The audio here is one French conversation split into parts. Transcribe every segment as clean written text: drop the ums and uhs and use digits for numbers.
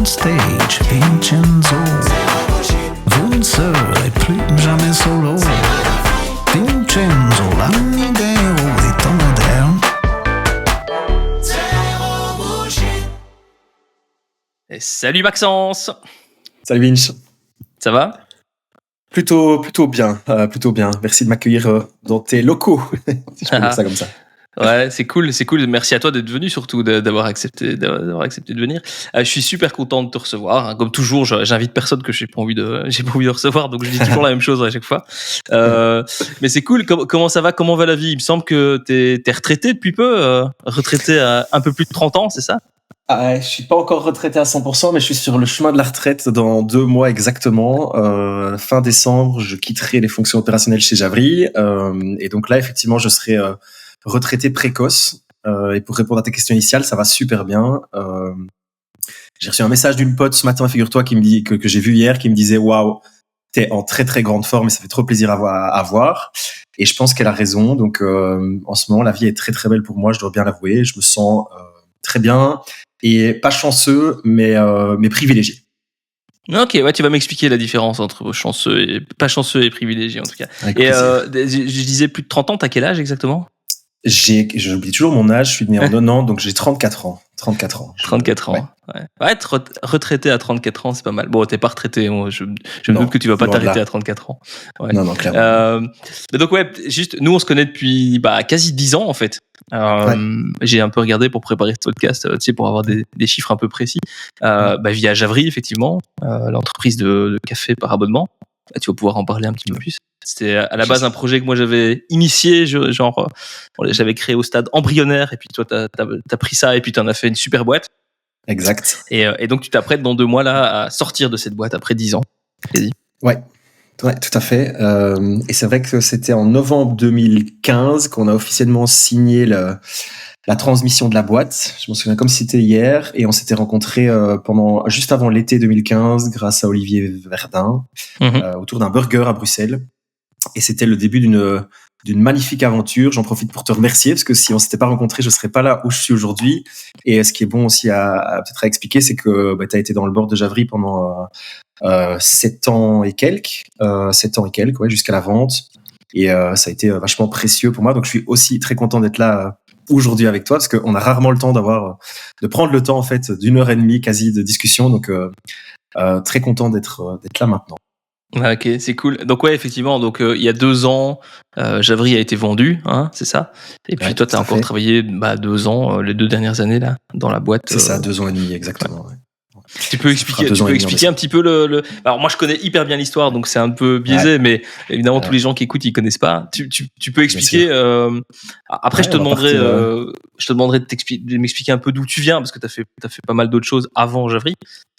stage, Vincenzo. Vous ne serez plus jamais solo. Vincenzo, l'amideo est en moderne. Et salut Maxence. Salut Vince. Ça va ? Plutôt bien, plutôt bien. Merci de m'accueillir dans tes locaux, si je peux dire ça comme ça. Ouais, c'est cool. Merci à toi d'être venu, surtout d'avoir accepté de venir. Je suis super content de te recevoir. Comme toujours, j'invite personne que j'ai pas envie de recevoir, donc je dis toujours la même chose à chaque fois. Mais c'est cool. Comment ça va ? Comment va la vie ? Il me semble que t'es retraité depuis peu, retraité à un peu plus de 30 ans, c'est ça ? Ah ouais, je suis pas encore retraité à 100%, mais je suis sur le chemin de la retraite dans 2 mois exactement. Fin décembre, je quitterai les fonctions opérationnelles chez Javry. Et donc là, effectivement, je serai retraité précoce. Et pour répondre à ta question initiale, ça va super bien. J'ai reçu un message d'une pote ce matin, figure-toi, qui me dit que j'ai vu hier, qui me disait waouh, t'es en très très grande forme et ça fait trop plaisir à voir. Et je pense qu'elle a raison. Donc en ce moment, la vie est très très belle pour moi. Je dois bien l'avouer. Je me sens très bien. Et pas chanceux, mais privilégié. Ok, ouais, tu vas m'expliquer la différence entre pas chanceux et privilégié en tout cas. Avec et plaisir. je disais plus de 30 ans, t'as quel âge exactement ? J'oublie toujours mon âge, je suis né en 90, donc j'ai 34 ans. 34 ans. 34 ans. Ouais, être retraité à 34 ans, c'est pas mal. Bon, t'es pas retraité, moi, je me doute que tu vas pas t'arrêter à 34 ans. Ouais. Non, clairement. Mais donc ouais, juste, nous on se connaît depuis quasi 10 ans en fait. J'ai un peu regardé pour préparer ce podcast, tu sais, pour avoir des chiffres un peu précis. Via Javry, effectivement, l'entreprise de café par abonnement. Tu vas pouvoir en parler un petit peu plus. C'était à la base un projet que moi j'avais initié, j'avais créé au stade embryonnaire, et puis toi t'as pris ça et puis t'en as fait une super boîte. Exact. Et donc tu t'apprêtes dans 2 mois là à sortir de cette boîte après 10 ans. Quasi. Ouais, tout à fait. Et c'est vrai que c'était en novembre 2015 qu'on a officiellement signé la transmission de la boîte. Je m'en souviens comme si c'était hier, et on s'était rencontrés juste avant l'été 2015 grâce à Olivier Verdun autour d'un burger à Bruxelles. Et c'était le début d'une magnifique aventure. J'en profite pour te remercier, parce que si on s'était pas rencontrés, je serais pas là où je suis aujourd'hui. Et ce qui est bon aussi peut-être à expliquer, c'est que tu as été dans le board de Javry pendant 7 ans et quelques, jusqu'à la vente. Et ça a été vachement précieux pour moi. Donc je suis aussi très content d'être là aujourd'hui avec toi, parce qu'on a rarement le temps de prendre le temps en fait d'1h30 quasi de discussion. Donc très content d'être là maintenant. Ok, c'est cool. Donc ouais, effectivement, il y a 2 ans, Javry a été vendu, hein, c'est ça. Et puis toi, t'as encore travaillé 2 ans, les 2 dernières années là, dans la boîte. C'est ça, 2 ans et demi exactement. Ouais. Tu peux expliquer un petit peu Alors moi, je connais hyper bien l'histoire, donc c'est un peu biaisé, mais évidemment, tous les gens qui écoutent, ils connaissent pas. Tu peux expliquer. Après, je te demanderai de m'expliquer un peu d'où tu viens, parce que t'as fait pas mal d'autres choses avant Javry.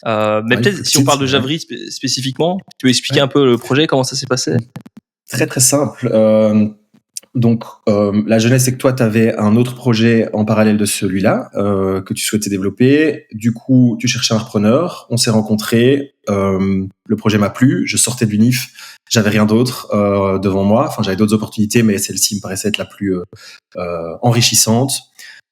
Mais peut-être si on parle de Javry spécifiquement, tu peux expliquer un peu le projet, comment ça s'est passé. Très très simple. Donc, la jeunesse, c'est que toi, tu avais un autre projet en parallèle de celui-là que tu souhaitais développer. Du coup, tu cherchais un repreneur. On s'est rencontrés. Le projet m'a plu. Je sortais de l'UNIF. J'avais rien d'autre devant moi. Enfin, j'avais d'autres opportunités, mais celle-ci me paraissait être la plus enrichissante.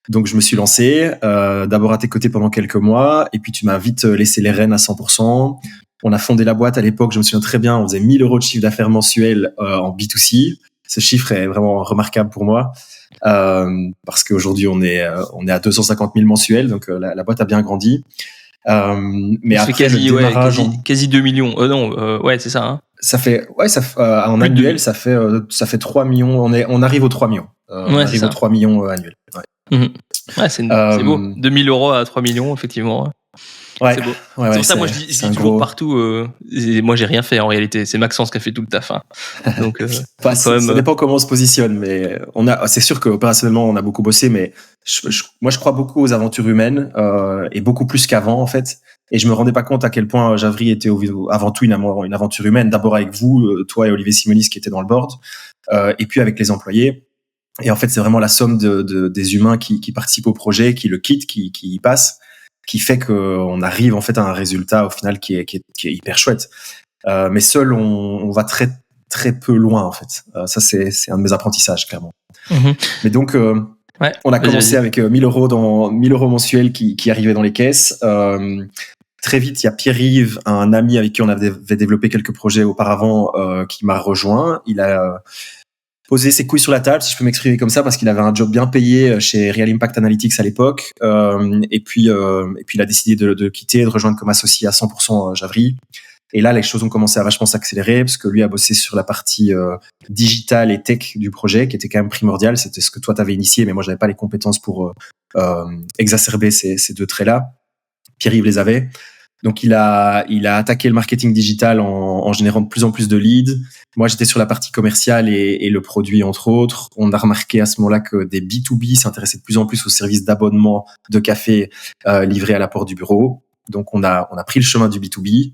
Donc, je me suis lancé d'abord à tes côtés pendant quelques mois. Et puis, tu m'as vite laissé les rênes à 100%. On a fondé la boîte à l'époque. Je me souviens très bien. On faisait 1 000 € de chiffre d'affaires mensuel en B2C. Ce chiffre est vraiment remarquable pour moi parce qu'aujourd'hui on est à 250 000 mensuels, donc la boîte a bien grandi. Mais après quasi 2 millions. C'est ça. Hein. Ça fait en annuel, ça fait 3 millions. On arrive aux 3 millions. On arrive aux 3 millions annuels. Ouais. C'est beau. 2 000 € à 3 millions, effectivement. Ouais, c'est beau. C'est pour ça, moi, je dis toujours partout. Moi, j'ai rien fait en réalité. C'est Maxence qui a fait tout le taf. Hein. Donc, ça dépend comment on se positionne, mais c'est sûr qu'opérationnellement, on a beaucoup bossé, mais moi, je crois beaucoup aux aventures humaines et beaucoup plus qu'avant, en fait. Et je me rendais pas compte à quel point Javry était avant tout une aventure humaine. D'abord avec vous, toi et Olivier Simonis qui étaient dans le board, et puis avec les employés. Et en fait, c'est vraiment la somme des humains qui participent au projet, qui le quittent, qui y passent, qui fait qu'on arrive en fait à un résultat au final qui est hyper chouette. Mais seul, on va très très peu loin en fait. Ça c'est un de mes apprentissages clairement. Mais donc on a commencé avec 1 000 € mensuels qui arrivaient dans les caisses. très vite, il y a Pierre-Yves, un ami avec qui on avait développé quelques projets auparavant, qui m'a rejoint. Il a posé ses couilles sur la table, si je peux m'exprimer comme ça, parce qu'il avait un job bien payé chez Real Impact Analytics à l'époque. Et puis il a décidé de quitter, de rejoindre comme associé à 100% Javry. Et là, les choses ont commencé à vachement s'accélérer parce que lui a bossé sur la partie digitale et tech du projet, qui était quand même primordial. C'était ce que toi t'avais initié, mais moi j'avais pas les compétences pour exacerber ces deux traits-là. Pierre-Yves les avait. Donc il a attaqué le marketing digital en générant de plus en plus de leads. Moi j'étais sur la partie commerciale et le produit entre autres. On a remarqué à ce moment-là que des B2B s'intéressaient de plus en plus aux services d'abonnement de café livrés à la porte du bureau. Donc on a pris le chemin du B2B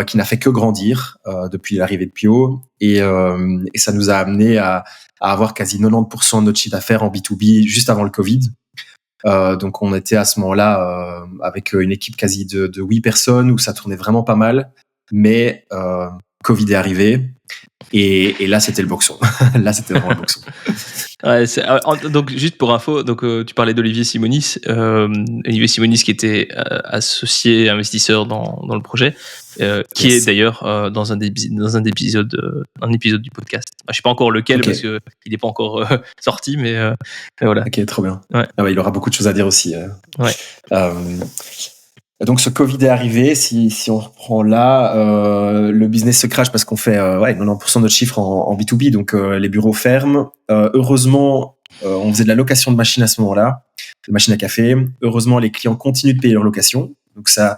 qui n'a fait que grandir depuis l'arrivée de Pio et ça nous a amené à avoir quasi 90% de notre chiffre d'affaires en B2B juste avant le Covid. Donc on était à ce moment-là avec une équipe quasi de 8 personnes où ça tournait vraiment pas mal, mais Covid est arrivé et là c'était le boxon. Là c'était vraiment le boxon. Ouais, donc juste pour info, donc tu parlais d'Olivier Simonis, Olivier Simonis qui était associé investisseur dans le projet, qui est d'ailleurs dans un épisode du podcast. Je sais pas encore lequel parce que il n'est pas encore sorti, mais voilà. Ok, trop bien. Ouais. Ah ouais, il aura beaucoup de choses à dire aussi. Ouais. Donc ce Covid est arrivé, si on reprend là, le business se crache parce qu'on fait 90% de notre chiffre en B2B, donc les bureaux ferment. Heureusement, on faisait de la location de machines à ce moment-là, de machines à café. Heureusement, les clients continuent de payer leur location, donc ça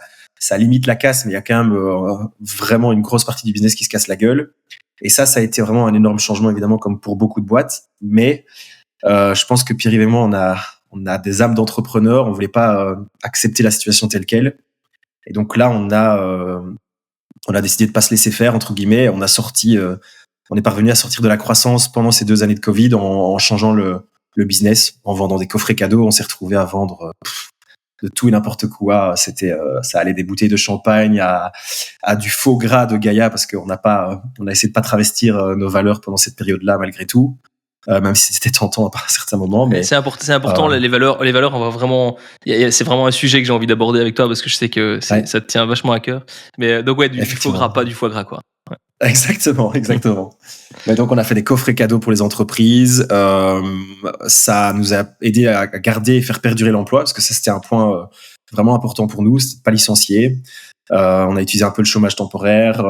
limite la casse, mais il y a quand même vraiment une grosse partie du business qui se casse la gueule. Et ça a été vraiment un énorme changement, évidemment, comme pour beaucoup de boîtes. Mais je pense que Pierre-Yves et moi, on a des âmes d'entrepreneurs, on voulait pas accepter la situation telle quelle. Et donc là, on a décidé de pas se laisser faire, entre guillemets. On est parvenu à sortir de la croissance pendant ces 2 années de Covid en changeant le business, en vendant des coffrets cadeaux. On s'est retrouvé à vendre de tout et n'importe quoi. Ça allait des bouteilles de champagne à du faux gras de Gaïa parce qu'on a essayé de pas travestir nos valeurs pendant cette période-là, malgré tout. Même si c'était tentant à certains moments, mais c'est important les valeurs, on va vraiment, c'est vraiment un sujet que j'ai envie d'aborder avec toi parce que je sais que ça te tient vachement à cœur. Mais donc du faux gras, pas du foie gras, quoi. Ouais. Exactement. Mais donc on a fait des coffrets cadeaux pour les entreprises. Ça nous a aidé à garder et faire perdurer l'emploi parce que ça c'était un point vraiment important pour nous, c'était de pas licencier. On a utilisé un peu le chômage temporaire,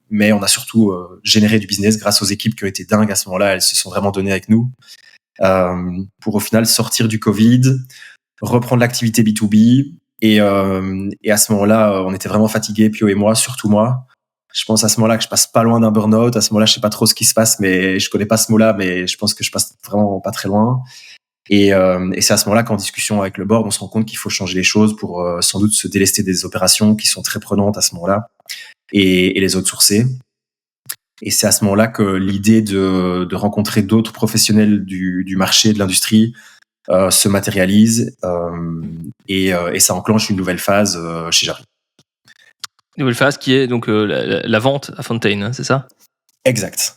mais on a surtout généré du business grâce aux équipes qui ont été dingues à ce moment-là. Elles se sont vraiment données avec nous pour au final sortir du Covid, reprendre l'activité B2B. Et à ce moment-là, on était vraiment fatigués, Pio et moi, surtout moi. Je pense à ce moment-là que je passe pas loin d'un burn-out. À ce moment-là, je sais pas trop ce qui se passe, mais je connais pas ce mot-là, mais je pense que je passe vraiment pas très loin. Et c'est à ce moment-là qu'en discussion avec le board, on se rend compte qu'il faut changer les choses pour sans doute se délester des opérations qui sont très prenantes à ce moment-là et les outsourcer. Et c'est à ce moment-là que l'idée de rencontrer d'autres professionnels du marché, de l'industrie, se matérialise et ça enclenche une nouvelle phase chez Javry. Nouvelle phase qui est donc la vente à Fontaine, hein, c'est ça ? Exact.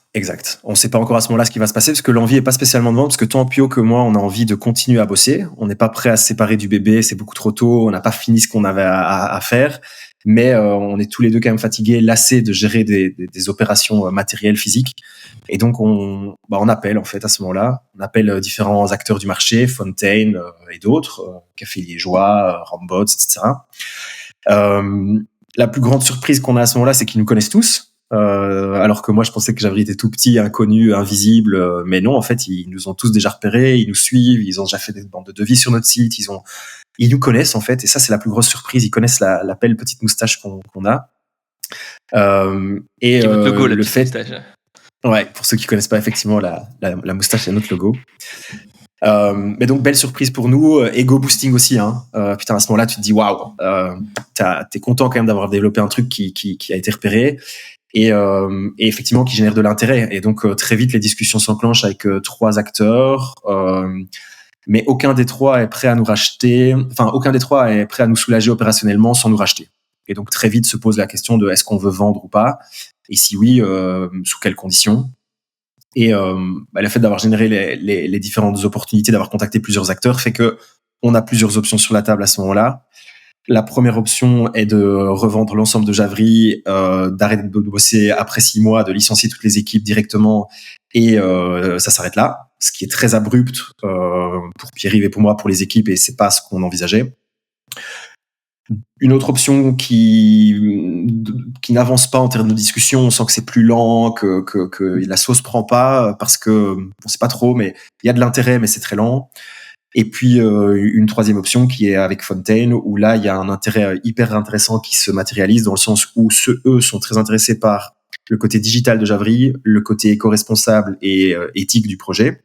On ne sait pas encore à ce moment-là ce qui va se passer parce que l'envie est pas spécialement de vendre parce que tant Pio que moi, on a envie de continuer à bosser. On n'est pas prêt à se séparer du bébé, c'est beaucoup trop tôt. On n'a pas fini ce qu'on avait à faire, mais on est tous les deux quand même fatigués, lassés de gérer des opérations matérielles, physiques. Et donc on appelle en fait à ce moment-là, on appelle différents acteurs du marché, Fontaine et d'autres, Café Liégeois, Rambots, etc. La plus grande surprise qu'on a à ce moment-là, c'est qu'ils nous connaissent tous. Alors que moi je pensais que Javry était tout petit, inconnu, invisible, mais non, en fait ils nous ont tous déjà repérés, ils nous suivent, ils ont déjà fait des bandes de devis sur notre site, ils nous connaissent en fait, et ça c'est la plus grosse surprise, ils connaissent la belle petite moustache qu'on a. Et votre logo, le fait moustache. Ouais, pour ceux qui connaissent pas effectivement la moustache, c'est notre logo. Mais donc belle surprise pour nous, ego boosting aussi, hein. Putain, à ce moment-là tu te dis waouh, t'es content quand même d'avoir développé un truc qui a été repéré. Et effectivement qui génère de l'intérêt, et donc très vite les discussions s'enclenchent avec 3 acteurs, mais aucun des 3 est prêt à nous racheter, aucun des 3 est prêt à nous soulager opérationnellement sans nous racheter. Et donc très vite se pose la question de est-ce qu'on veut vendre ou pas, et si oui, sous quelles conditions. Et le fait d'avoir généré les différentes opportunités, d'avoir contacté plusieurs acteurs fait que on a plusieurs options sur la table à ce moment-là. La première option est de revendre l'ensemble de Javry, d'arrêter de bosser après 6 mois, de licencier toutes les équipes directement, et ça s'arrête là. Ce qui est très abrupt pour Pierre-Yves et pour moi, pour les équipes, et c'est pas ce qu'on envisageait. Une autre option qui n'avance pas en termes de discussion, on sent que c'est plus lent, que la sauce prend pas, parce que on sait pas trop, mais il y a de l'intérêt, mais c'est très lent. Et puis une troisième option qui est avec Fontaine, où là il y a un intérêt hyper intéressant qui se matérialise dans le sens où eux sont très intéressés par le côté digital de Javry, le côté éco-responsable et éthique du projet.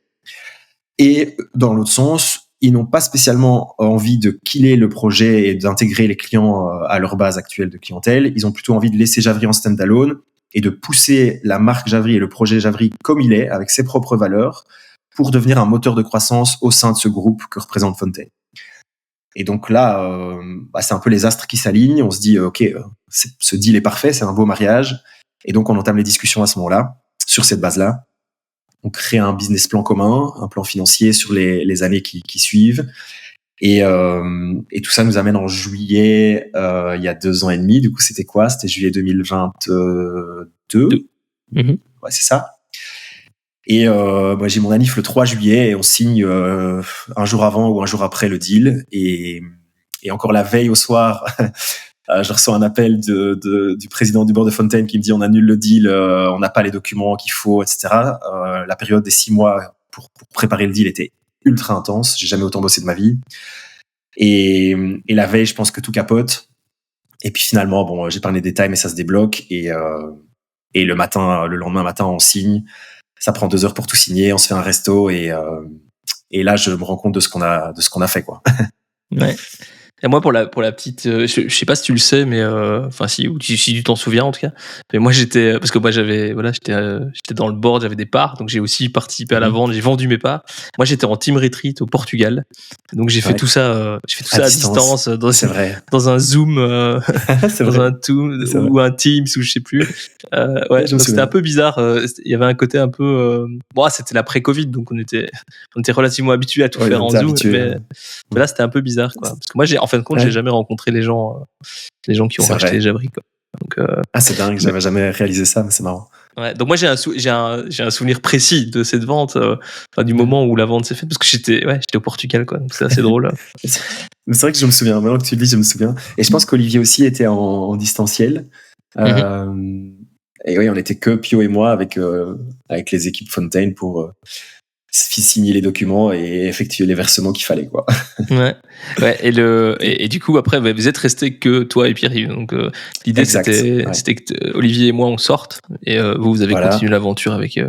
Et dans l'autre sens, ils n'ont pas spécialement envie de killer le projet et d'intégrer les clients à leur base actuelle de clientèle. Ils ont plutôt envie de laisser Javry en stand-alone et de pousser la marque Javry et le projet Javry comme il est, avec ses propres valeurs, pour devenir un moteur de croissance au sein de ce groupe que représente Fontaine. Et donc là, c'est un peu les astres qui s'alignent. On se dit, OK, ce deal est parfait, c'est un beau mariage. Et donc, on entame les discussions à ce moment-là, sur cette base-là. On crée un business plan commun, un plan financier sur les années qui suivent. Et tout ça nous amène en juillet, il y a 2 ans et demi. Du coup, c'était quoi? C'était juillet 2022. Ouais, c'est ça. Et moi, j'ai mon anniv le 3 juillet et on signe un jour avant ou un jour après le deal. Et encore la veille au soir, je reçois un appel du président du board de Fontaine qui me dit on annule le deal, on n'a pas les documents qu'il faut, etc. La période des 6 mois pour préparer le deal était ultra intense. J'ai jamais autant bossé de ma vie. Et la veille, je pense que tout capote. Et puis finalement, bon, j'ai pas les détails, mais ça se débloque. Et le lendemain matin, on signe. Ça prend 2 heures pour tout signer. On se fait un resto et là, je me rends compte de ce qu'on a fait, quoi. Ouais. Et moi, pour la petite, je sais pas si tu le sais, mais enfin si tu t'en souviens en tout cas. Mais moi, parce que moi j'étais dans le board, j'avais des parts, donc j'ai aussi participé à la vente, j'ai vendu mes parts. Moi, j'étais en team retreat au Portugal, donc j'ai fait tout ça, à distance dans un Zoom, dans un Zoom ou un Teams ou je sais plus. Ouais, donc c'était un peu bizarre. Il y avait un côté un peu, bon, c'était l'après-Covid, donc on était relativement habitués à tout faire en Zoom, mais là c'était un peu bizarre, quoi. Parce que moi, en fin de compte, j'ai jamais rencontré les gens qui ont racheté Javry, quoi. Donc, c'est dingue, j'avais jamais réalisé ça, mais c'est marrant. Ouais, donc moi j'ai un souvenir précis de cette vente, du moment où la vente s'est faite, parce que j'étais au Portugal, quoi. Donc c'est assez drôle. C'est vrai que je me souviens. Maintenant que tu le dis, je me souviens. Et je pense qu'Olivier aussi était en distanciel. Et oui, on était que Pio et moi avec les équipes Fontaine pour signer les documents et effectuer les versements qu'il fallait, quoi. Ouais. Et du coup après vous êtes restés que toi et Pierre-Yves, donc l'idée c'était que Olivier et moi on sorte et vous avez continué l'aventure avec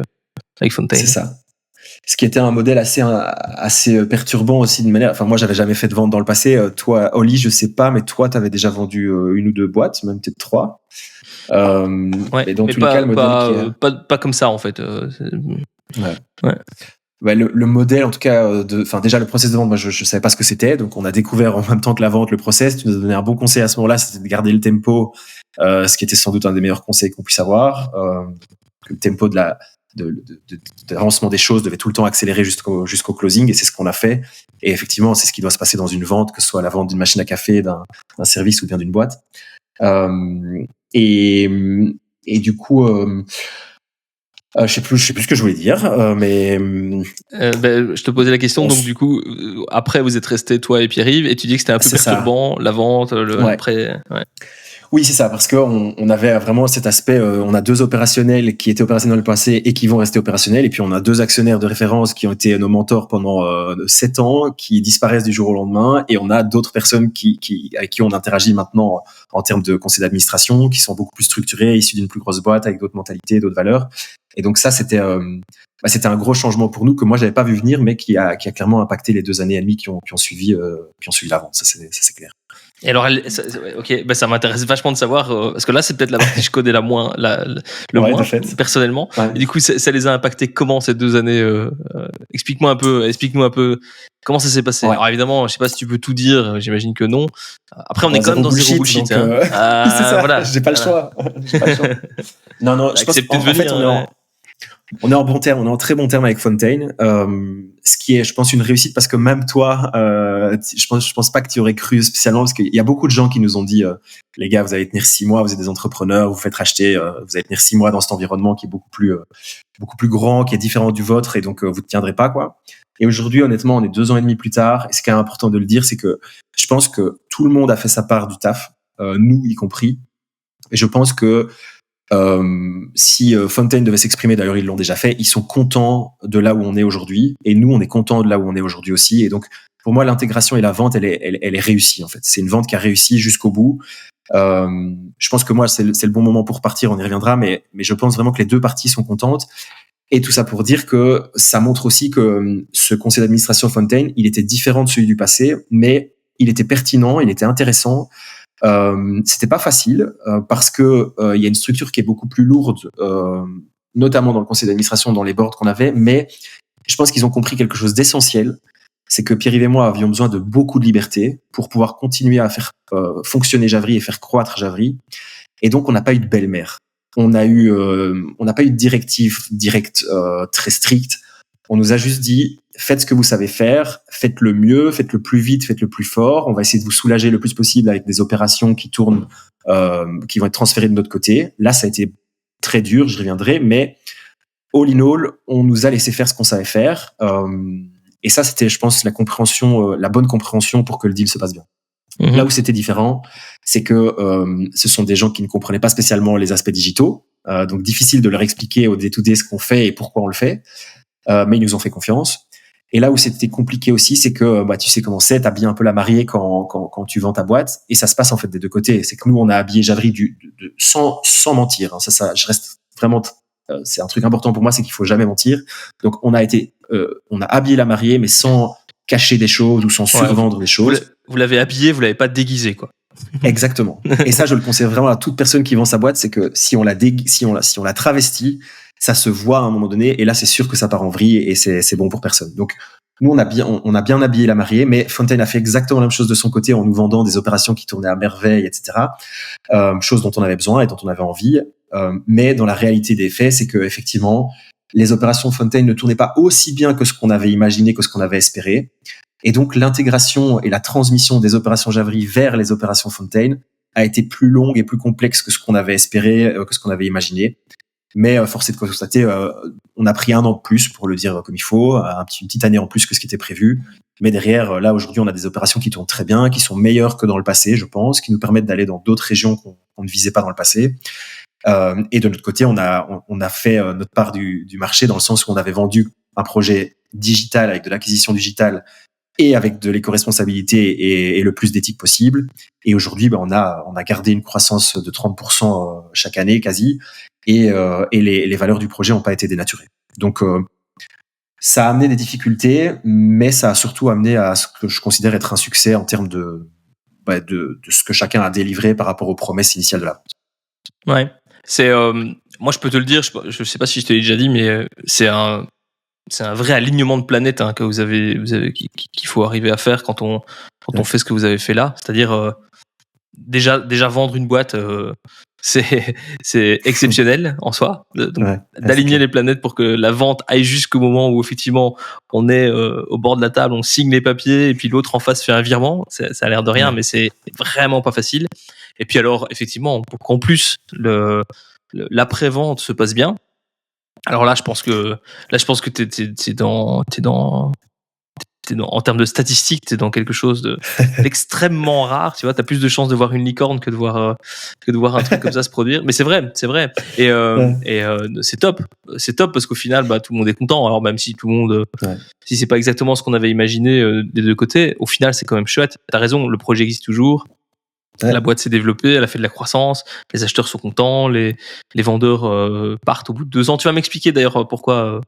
Fontaine. C'est ça. Ce qui était un modèle assez perturbant aussi d'une manière. Enfin, moi j'avais jamais fait de vente dans le passé. Toi, Oli, je sais pas, mais toi t'avais déjà vendu 1 ou 2 boîtes, même peut-être 3. Mais dans tous les cas, le modèle pas comme ça en fait. Ouais, le modèle, en tout cas, déjà le process de vente, moi je savais pas ce que c'était, donc on a découvert en même temps que la vente le process. Tu nous as donné un bon conseil à ce moment-là, c'était de garder le tempo, ce qui était sans doute un des meilleurs conseils qu'on puisse avoir. Le tempo de l'avancement des choses devait tout le temps accélérer jusqu'au closing, et c'est ce qu'on a fait. Et effectivement, c'est ce qui doit se passer dans une vente, que ce soit la vente d'une machine à café, d'un service ou bien d'une boîte. Et du coup. Je sais plus ce que je voulais dire, mais je te posais la question. Donc du coup, après vous êtes restés toi et Pierre-Yves, et tu dis que c'était un peu perturbant, la vente, après. Ouais. Oui, c'est ça, parce que on avait vraiment cet aspect. On a 2 opérationnels qui étaient opérationnels dans le passé et qui vont rester opérationnels, et puis on a 2 actionnaires de référence qui ont été nos mentors pendant 7 ans, qui disparaissent du jour au lendemain, et on a d'autres personnes avec qui on interagit maintenant en termes de conseil d'administration, qui sont beaucoup plus structurés, issus d'une plus grosse boîte avec d'autres mentalités, d'autres valeurs. Et donc ça, c'était un gros changement pour nous que moi j'avais pas vu venir, mais qui a clairement impacté les 2 années et demie qui ont suivi la vente. Ça c'est clair. Et alors, ça m'intéresse vachement de savoir, parce que là, c'est peut-être la partie que je connais le moins, personnellement. Ouais. Et du coup, ça les a impactés comment ces 2 années explique-nous un peu comment ça s'est passé. Ouais. Alors évidemment, je sais pas si tu peux tout dire, j'imagine que non. Après, on est quand même dans zéro bullshit. Donc, c'est ça, voilà. J'ai pas le choix. Non, je pense qu'en fait, On est en bon terme, on est en très bon terme avec Fontaine, ce qui est, je pense, une réussite parce que même toi, je pense pas que tu aurais cru spécialement parce qu'il y a beaucoup de gens qui nous ont dit, les gars, vous allez tenir 6 mois, vous êtes des entrepreneurs, vous faites racheter, vous allez tenir 6 mois dans cet environnement qui est beaucoup plus grand, qui est différent du vôtre et donc vous ne tiendrez pas, quoi. Et aujourd'hui, honnêtement, on est 2 ans et demi plus tard et ce qui est important de le dire, c'est que je pense que tout le monde a fait sa part du taf, nous y compris. Et je pense que si Fontaine devait s'exprimer, d'ailleurs ils l'ont déjà fait, ils sont contents de là où on est aujourd'hui et nous on est contents de là où on est aujourd'hui aussi. Et donc pour moi l'intégration et la vente elle est réussie en fait. C'est une vente qui a réussi jusqu'au bout. Je pense que moi c'est le bon moment pour partir, on y reviendra, mais je pense vraiment que les deux parties sont contentes. Et tout ça pour dire que ça montre aussi que ce conseil d'administration Fontaine, il était différent de celui du passé, mais il était pertinent, il était intéressant. C'était pas facile parce que il y a une structure qui est beaucoup plus lourde, notamment dans le conseil d'administration, dans les boards qu'on avait, mais je pense qu'ils ont compris quelque chose d'essentiel, c'est que Pierre-Yves et moi avions besoin de beaucoup de liberté pour pouvoir continuer à faire fonctionner Javry et faire croître Javry, et donc on n'a pas eu de belle-mère. On n'a pas eu de directive directe très stricte. On nous a juste dit, faites ce que vous savez faire, faites le mieux, faites le plus vite, faites le plus fort. On va essayer de vous soulager le plus possible avec des opérations qui tournent, qui vont être transférées de notre côté. Là, ça a été très dur, j'y reviendrai, mais all in all, on nous a laissé faire ce qu'on savait faire. Et ça, c'était, je pense, la bonne compréhension pour que le deal se passe bien. Là où c'était différent, c'est que ce sont des gens qui ne comprenaient pas spécialement les aspects digitaux, donc difficile de leur expliquer au day-to-day ce qu'on fait et pourquoi on le fait. Mais ils nous ont fait confiance. Et là où c'était compliqué aussi, c'est que tu sais comment c'est, t'habilles un peu la mariée quand tu vends ta boîte, et ça se passe en fait des deux côtés. C'est que nous on a habillé Javry sans mentir. Hein. Ça, je reste vraiment. C'est un truc important pour moi, c'est qu'il faut jamais mentir. Donc on a habillé la mariée, mais sans cacher des choses ou sans survendre des choses. Vous l'avez habillé, vous l'avez pas déguisé, quoi. Exactement. Et ça, je le conseille vraiment à toute personne qui vend sa boîte, c'est que si on la travestit, ça se voit à un moment donné, et là, c'est sûr que ça part en vrille et c'est bon pour personne. Donc, nous, on a bien habillé la mariée, mais Fontaine a fait exactement la même chose de son côté en nous vendant des opérations qui tournaient à merveille, etc. Chose dont on avait besoin et dont on avait envie. Mais dans la réalité des faits, c'est que effectivement, les opérations Fontaine ne tournaient pas aussi bien que ce qu'on avait imaginé, que ce qu'on avait espéré. Et donc, l'intégration et la transmission des opérations Javry vers les opérations Fontaine a été plus longue et plus complexe que ce qu'on avait espéré, que ce qu'on avait imaginé. Mais force est de constater, on a pris 1 an de plus, pour le dire comme il faut, une petite année en plus que ce qui était prévu. Mais derrière, là, aujourd'hui, on a des opérations qui tournent très bien, qui sont meilleures que dans le passé, je pense, qui nous permettent d'aller dans d'autres régions qu'on ne visait pas dans le passé. Et de notre côté, on a fait notre part du marché, dans le sens où on avait vendu un projet digital avec de l'acquisition digitale et avec de l'éco-responsabilité et le plus d'éthique possible. Et aujourd'hui, on a gardé une croissance de 30% chaque année, quasi. Et les valeurs du projet n'ont pas été dénaturées. Donc, ça a amené des difficultés, mais ça a surtout amené à ce que je considère être un succès en termes de ce que chacun a délivré par rapport aux promesses initiales de la vente. Ouais, c'est moi je peux te le dire, je sais pas si je te l'ai déjà dit, mais c'est un vrai alignement de planètes que vous avez qu'il faut arriver à faire quand on fait ce que vous avez fait là, c'est-à-dire déjà vendre une boîte. C'est exceptionnel en soi, d'aligner les planètes pour que la vente aille jusqu'au moment où effectivement on est au bord de la table, on signe les papiers et puis l'autre en face fait un virement. Ça a l'air de rien, mais c'est vraiment pas facile. Et puis alors effectivement, pour qu'en plus l'après-vente se passe bien. Alors là, je pense que t'es dans en termes de statistiques, t'es dans quelque chose d'extrêmement rare. Tu vois, t'as plus de chances de voir une licorne que de voir un truc comme ça se produire. Mais c'est vrai. Et c'est top parce qu'au final, tout le monde est content. Alors même si tout le monde, si c'est pas exactement ce qu'on avait imaginé des deux côtés, au final, c'est quand même chouette. T'as raison, le projet existe toujours. La boîte s'est développée, elle a fait de la croissance, les acheteurs sont contents, les vendeurs partent au bout de 2 ans. Tu vas m'expliquer d'ailleurs pourquoi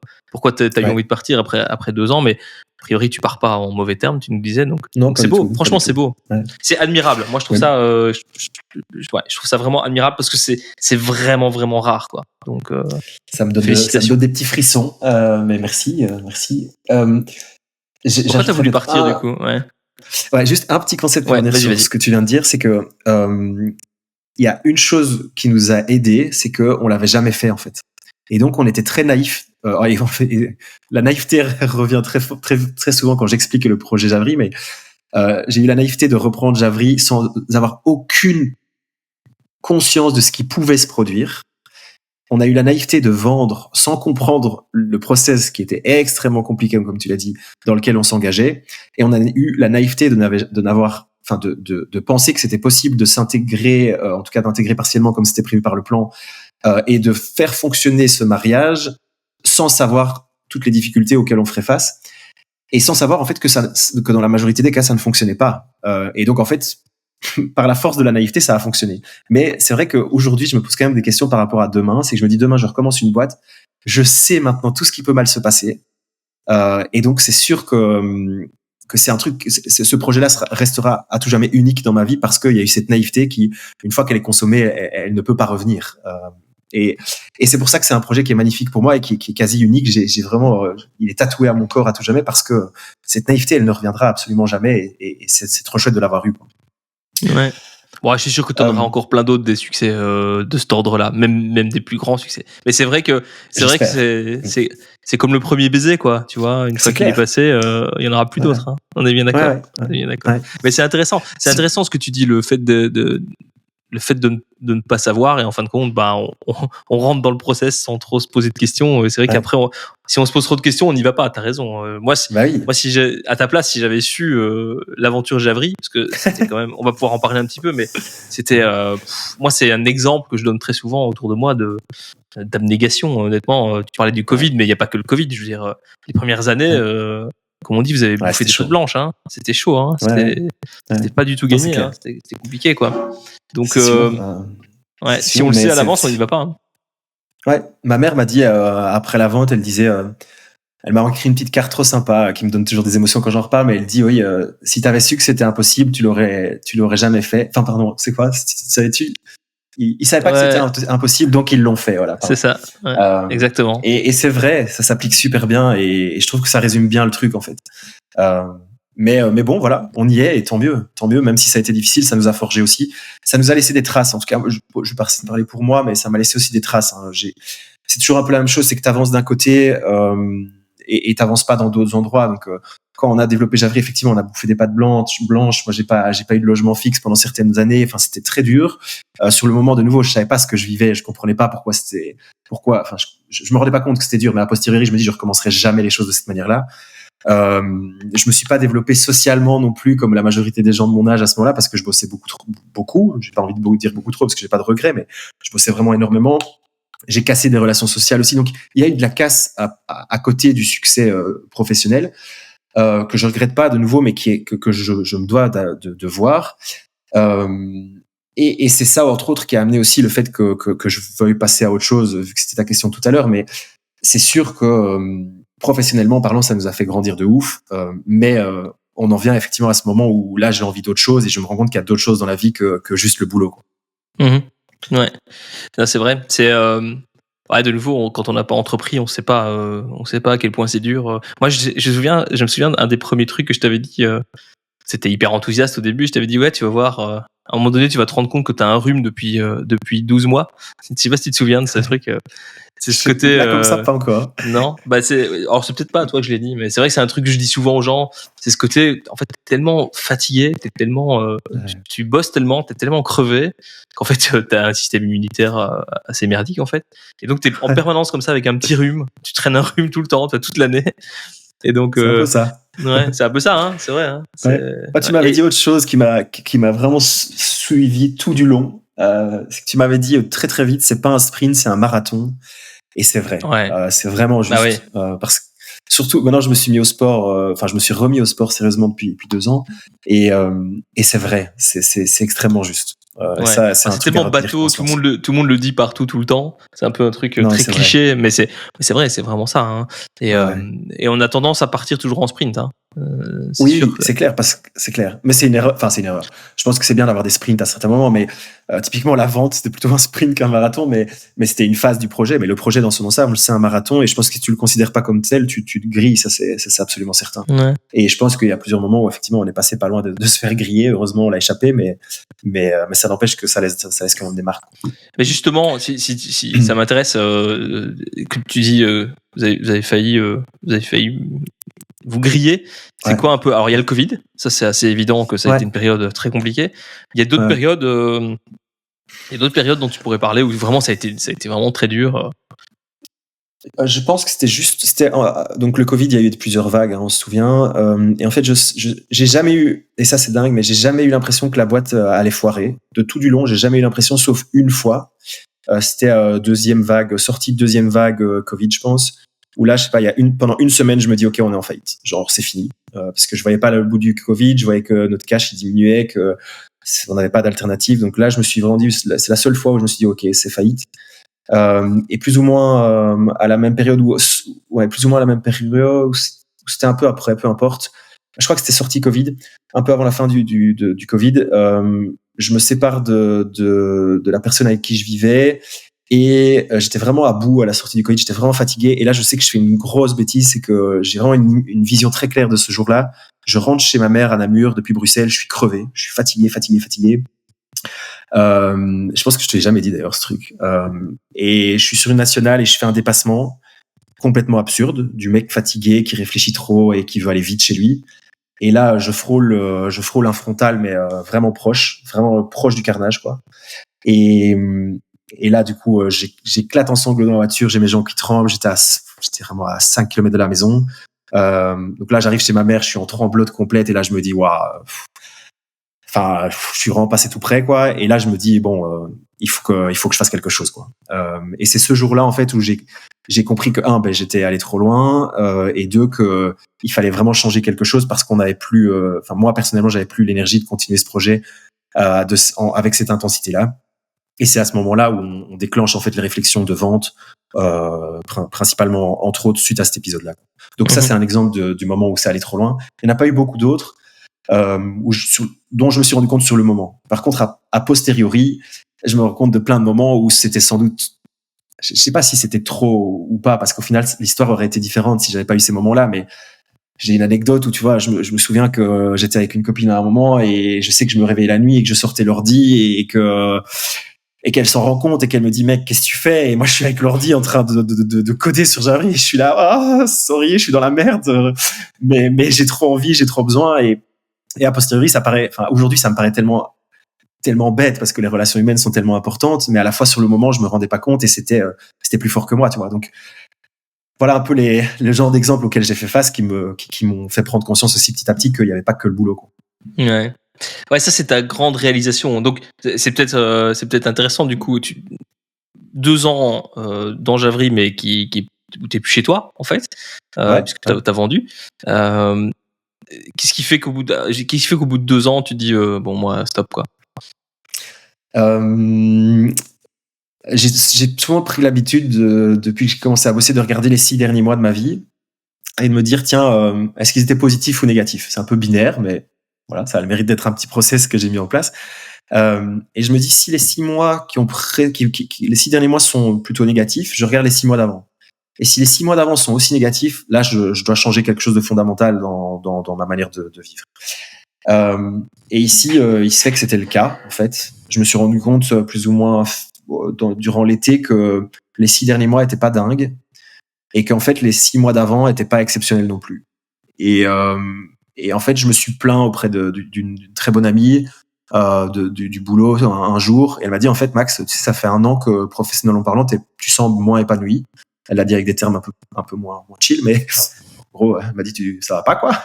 t'as eu envie de partir après 2 ans, mais a priori tu pars pas en mauvais termes, tu nous disais, donc c'est beau. Franchement, c'est beau. Ouais. C'est admirable. Moi, je trouve ça, je trouve ça vraiment admirable parce que c'est vraiment vraiment rare, quoi. Donc ça me donne des petits frissons. Mais merci. Pourquoi t'as voulu partir du coup? Ouais, juste un petit concept pour revenir sur ce que tu viens de dire, c'est que il y a une chose qui nous a aidé, c'est que on l'avait jamais fait en fait. Et donc on était très naïfs Et en fait, la naïveté revient très souvent quand j'explique le projet Javry, mais j'ai eu la naïveté de reprendre Javry sans avoir aucune conscience de ce qui pouvait se produire. On a eu la naïveté de vendre sans comprendre le process qui était extrêmement compliqué, comme tu l'as dit, dans lequel on s'engageait. Et on a eu la naïveté de penser que c'était possible de s'intégrer, en tout cas d'intégrer partiellement comme c'était prévu par le plan, et de faire fonctionner ce mariage sans savoir toutes les difficultés auxquelles on ferait face, et sans savoir en fait que dans la majorité des cas ça ne fonctionnait pas. Et donc en fait, par la force de la naïveté, ça a fonctionné. Mais c'est vrai qu'aujourd'hui, je me pose quand même des questions par rapport à demain. C'est que je me dis, demain, je recommence une boîte. Je sais maintenant tout ce qui peut mal se passer. Et donc, c'est sûr que c'est un truc, ce projet-là restera à tout jamais unique dans ma vie parce qu'il y a eu cette naïveté qui, une fois qu'elle est consommée, elle ne peut pas revenir. Et c'est pour ça que c'est un projet qui est magnifique pour moi et qui est quasi unique. J'ai vraiment, il est tatoué à mon corps à tout jamais parce que cette naïveté, elle ne reviendra absolument jamais et c'est trop chouette de l'avoir eu, quoi. Ouais. Bon, je suis sûr que tu en auras encore plein d'autres des succès de cet ordre-là, même des plus grands succès. Mais c'est vrai que c'est comme le premier baiser, quoi. Tu vois, une fois qu'il est passé, il y en aura plus d'autres. Hein. On est bien d'accord. Ouais. Mais c'est intéressant. C'est intéressant ce que tu dis, le fait de ne pas savoir, et en fin de compte, bah, on rentre dans le process sans trop se poser de questions. C'est vrai qu'après, si on se pose trop de questions, on n'y va pas. T'as raison. Moi, si à ta place, si j'avais su l'aventure Javry, parce que c'était quand même, on va pouvoir en parler un petit peu, mais c'était, moi, c'est un exemple que je donne très souvent autour de moi d'abnégation. Honnêtement, tu parlais du Covid, mais il n'y a pas que le Covid. Je veux dire, les premières années. Comme on dit, vous avez bouffé des choses blanches, hein. C'était chaud, hein. C'était pas du tout gagné, hein. C'était compliqué, quoi. Donc, si on le sait à l'avance, on n'y va pas. Hein. Ouais, ma mère m'a dit après la vente, elle disait, elle m'a écrit une petite carte trop sympa qui me donne toujours des émotions quand j'en reparle, mais elle dit oui, si t'avais su que c'était impossible, tu l'aurais jamais fait. Enfin, pardon, c'est quoi? Savais-tu? Ils savaient pas que c'était impossible, donc ils l'ont fait. Voilà. C'est ça, exactement. Et c'est vrai, ça s'applique super bien, et je trouve que ça résume bien le truc en fait. Mais bon, voilà, on y est, et tant mieux, même si ça a été difficile, ça nous a forgé aussi. Ça nous a laissé des traces. En tout cas, je vais pas parler pour moi, mais ça m'a laissé aussi des traces. Hein. C'est toujours un peu la même chose, c'est que t'avances d'un côté et t'avances pas dans d'autres endroits. Donc quand on a développé Javry, effectivement, on a bouffé des pâtes blanches. Moi, j'ai pas eu de logement fixe pendant certaines années. Enfin, c'était très dur. Sur le moment, de nouveau, je savais pas ce que je vivais. Je comprenais pas pourquoi. Enfin, je me rendais pas compte que c'était dur. Mais a posteriori, je me dis, je recommencerai jamais les choses de cette manière-là. Je me suis pas développé socialement non plus comme la majorité des gens de mon âge à ce moment-là parce que je bossais beaucoup. J'ai pas envie de dire beaucoup trop parce que j'ai pas de regrets, mais je bossais vraiment énormément. J'ai cassé des relations sociales aussi. Donc, il y a eu de la casse à côté du succès professionnel. Que je regrette pas de nouveau, mais que je me dois de voir. Et c'est ça, entre autres, qui a amené aussi le fait que je veuille passer à autre chose, vu que c'était ta question tout à l'heure. Mais c'est sûr que professionnellement parlant, ça nous a fait grandir de ouf. Mais on en vient effectivement à ce moment où là, j'ai envie d'autre chose et je me rends compte qu'il y a d'autres choses dans la vie que juste le boulot, quoi. Ouais, non, c'est vrai. C'est de nouveau, quand on n'a pas entrepris, on sait pas à quel point c'est dur. Moi, je me souviens d'un des premiers trucs que je t'avais dit. C'était hyper enthousiaste au début. Je t'avais dit, ouais, tu vas voir. À un moment donné, tu vas te rendre compte que tu as un rhume depuis 12 mois. Je sais pas si tu te souviens de ce truc. C'est ce côté. Là, comme ça, pas encore. Non, alors c'est peut-être pas à toi que je l'ai dit, mais c'est vrai que c'est un truc que je dis souvent aux gens. C'est ce côté, en fait, t'es tellement fatigué, t'es tellement, tu bosses tellement, t'es tellement crevé qu'en fait, t'as un système immunitaire assez merdique en fait. Et donc t'es en permanence comme ça avec un petit rhume. Tu traînes un rhume tout le temps, toute l'année. Et donc. C'est un peu ça. Ouais, c'est un peu ça, hein. C'est vrai. Hein. Tu m'avais dit autre chose qui m'a vraiment suivi tout du long. C'est que tu m'avais dit très très vite, c'est pas un sprint, c'est un marathon. Et c'est vrai. Ouais. C'est vraiment juste. Parce que surtout maintenant, je me suis mis au sport. Je me suis remis au sport sérieusement depuis 2 ans. Et c'est vrai. C'est extrêmement juste. C'est tellement bateau. Tout le monde le dit partout, tout le temps. C'est un peu un truc très cliché, mais c'est vrai. C'est vraiment ça. Hein. Et on a tendance à partir toujours en sprint. Hein. Oui, sûr que... c'est clair, parce que c'est clair. Mais c'est une erreur. Enfin, c'est une erreur. Je pense que c'est bien d'avoir des sprints à certains moments, mais typiquement la vente, c'était plutôt un sprint qu'un marathon, mais c'était une phase du projet. Mais le projet dans son ensemble, c'est un marathon, et je pense que si tu le considères pas comme tel, tu te grilles. Ça, c'est absolument certain. Ouais. Et je pense qu'il y a plusieurs moments où effectivement on est passé pas loin de se faire griller. Heureusement, on l'a échappé, mais ça n'empêche que ça laisse quand même des marques. Mais justement, si ça m'intéresse, que tu dis, vous avez failli vous griller. C'est quoi un peu? Alors il y a le Covid, ça c'est assez évident que ça a été une période très compliquée. Il y a d'autres périodes, dont tu pourrais parler où vraiment ça a été vraiment très dur. Je pense que c'était donc le Covid, il y a eu plusieurs vagues, hein, on se souvient. Et en fait, j'ai jamais eu, et ça c'est dingue, mais j'ai jamais eu l'impression que la boîte allait foirer. De tout du long, j'ai jamais eu l'impression, sauf une fois. C'était deuxième vague, sortie de deuxième vague Covid, je pense. Où là, je sais pas, pendant une semaine, je me dis ok, on est en faillite. Genre c'est fini, parce que je voyais pas le bout du Covid, je voyais que notre cash il diminuait, que on n'avait pas d'alternative. Donc là, je me suis vraiment dit, c'est la seule fois où je me suis dit ok, c'est faillite. Et plus ou moins à la même période où c'était un peu après, peu importe. Je crois que c'était sorti Covid, un peu avant la fin du Covid. Je me sépare de la personne avec qui je vivais et j'étais vraiment à bout à la sortie du Covid. J'étais vraiment fatigué et là, je sais que je fais une grosse bêtise, c'est que j'ai vraiment une vision très claire de ce jour-là. Je rentre chez ma mère à Namur depuis Bruxelles, je suis crevé, je suis fatigué. Je pense que je te l'ai jamais dit d'ailleurs ce truc. Et je suis sur une nationale et je fais un dépassement complètement absurde du mec fatigué qui réfléchit trop et qui veut aller vite chez lui. Et là, je frôle un frontal, mais vraiment proche du carnage, quoi. Et là, du coup, j'éclate en sanglots dans la voiture, j'ai mes jambes qui tremblent, j'étais vraiment à 5 km de la maison. Donc là, j'arrive chez ma mère, je suis en tremblote complète et là, je me dis, waouh. Enfin, je suis vraiment passé tout près, quoi. Et là, je me dis bon, il faut que je fasse quelque chose, quoi. Et c'est ce jour-là, en fait, où j'ai compris que j'étais allé trop loin, et deux, que il fallait vraiment changer quelque chose parce qu'on n'avait plus, moi personnellement, j'avais plus l'énergie de continuer ce projet avec cette intensité-là. Et c'est à ce moment-là où on déclenche en fait les réflexions de vente, principalement entre autres suite à cet épisode-là. Donc ça, c'est un exemple du moment où ça allait trop loin. Il n'y en a pas eu beaucoup d'autres. Dont je me suis rendu compte sur le moment. Par contre, a posteriori, je me rends compte de plein de moments où c'était sans doute, je sais pas si c'était trop ou pas, parce qu'au final, l'histoire aurait été différente si j'avais pas eu ces moments-là, mais j'ai une anecdote où, tu vois, je me souviens que j'étais avec une copine à un moment et je sais que je me réveillais la nuit et que je sortais l'ordi et qu'elle s'en rend compte et qu'elle me dit mec, qu'est-ce que tu fais? Et moi je suis avec l'ordi en train de coder sur Java et je suis là, sorry, je suis dans la merde, mais j'ai trop envie, j'ai trop besoin. Et a posteriori, aujourd'hui, ça me paraît tellement bête parce que les relations humaines sont tellement importantes, mais à la fois sur le moment, je me rendais pas compte et c'était plus fort que moi, tu vois. Donc voilà un peu le genre d'exemples auxquels j'ai fait face qui m'ont fait prendre conscience aussi petit à petit qu'il y avait pas que le boulot, quoi. Ouais, ça c'est ta grande réalisation. Donc c'est peut-être intéressant du coup. 2 ans dans Javry, mais où t'es plus chez toi en fait, puisque t'as vendu. Qu'est-ce qui fait qu'au bout de 2 ans, tu te dis bon moi stop quoi? J'ai souvent pris l'habitude depuis que j'ai commencé à bosser de regarder les 6 derniers mois de ma vie et de me dire tiens, est-ce qu'ils étaient positifs ou négatifs? C'est un peu binaire, mais voilà, ça a le mérite d'être un petit process que j'ai mis en place. Et je me dis si les 6 mois les 6 derniers mois sont plutôt négatifs, je regarde les 6 mois d'avant. Et si les 6 mois d'avant sont aussi négatifs, là, je dois changer quelque chose de fondamental dans ma manière de vivre. Et ici, il se fait que c'était le cas, en fait. Je me suis rendu compte plus ou moins durant l'été que les 6 derniers mois étaient pas dingues et qu'en fait, les 6 mois d'avant étaient pas exceptionnels non plus. Et en fait, je me suis plaint auprès d'une très bonne amie du boulot un jour. Et elle m'a dit, en fait, Max, tu sais, ça fait 1 an que, professionnellement parlant, tu sembles moins épanoui. Elle l'a dit avec des termes un peu moins chill, mais en gros, elle m'a dit, ça va pas, quoi.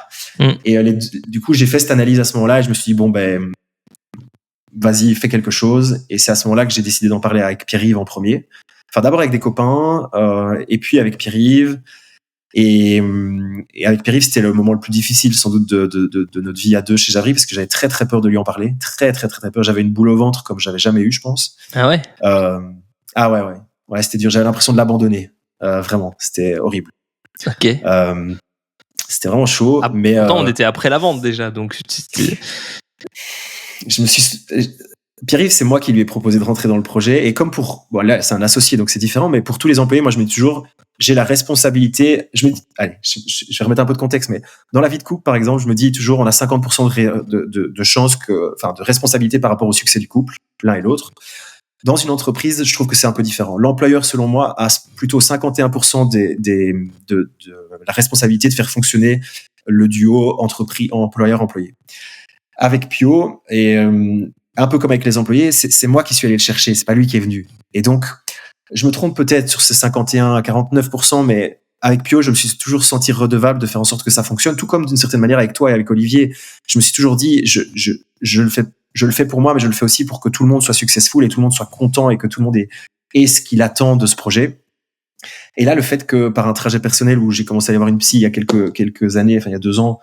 Et du coup, j'ai fait cette analyse à ce moment-là et je me suis dit, bon, vas-y, fais quelque chose. Et c'est à ce moment-là que j'ai décidé d'en parler avec Pierre-Yves en premier. Enfin, d'abord avec des copains, et puis avec Pierre-Yves. Et avec Pierre-Yves, c'était le moment le plus difficile, sans doute, de notre vie à deux chez Javry, parce que j'avais très, très peur de lui en parler. Très, très, très, très peur. J'avais une boule au ventre comme j'avais jamais eu, je pense. Ah ouais? Ouais. Ouais, c'était dur. J'avais l'impression de l'abandonner. Vraiment. C'était horrible. Ok. C'était vraiment chaud. Mais pourtant, on était après la vente déjà, donc Pierre-Yves, c'est moi qui lui ai proposé de rentrer dans le projet. Et comme là, c'est un associé, donc c'est différent, mais pour tous les employés, moi, je me dis toujours, j'ai la responsabilité. Je vais remettre un peu de contexte, mais dans la vie de couple, par exemple, je me dis toujours, on a 50% de chance de responsabilité par rapport au succès du couple, l'un et l'autre. Dans une entreprise, je trouve que c'est un peu différent. L'employeur, selon moi, a plutôt 51% de la responsabilité de faire fonctionner le duo employeur-employé. Avec Pio, et un peu comme avec les employés, c'est moi qui suis allé le chercher, c'est pas lui qui est venu. Et donc, je me trompe peut-être sur ces 51 à 49%, mais avec Pio, je me suis toujours senti redevable de faire en sorte que ça fonctionne, tout comme d'une certaine manière avec toi et avec Olivier. Je me suis toujours dit, je le fais pour moi, mais je le fais aussi pour que tout le monde soit successful et tout le monde soit content et que tout le monde ait ce qu'il attend de ce projet. Et là, le fait que par un trajet personnel où j'ai commencé à y avoir une psy il y a quelques années, enfin il y a 2 ans,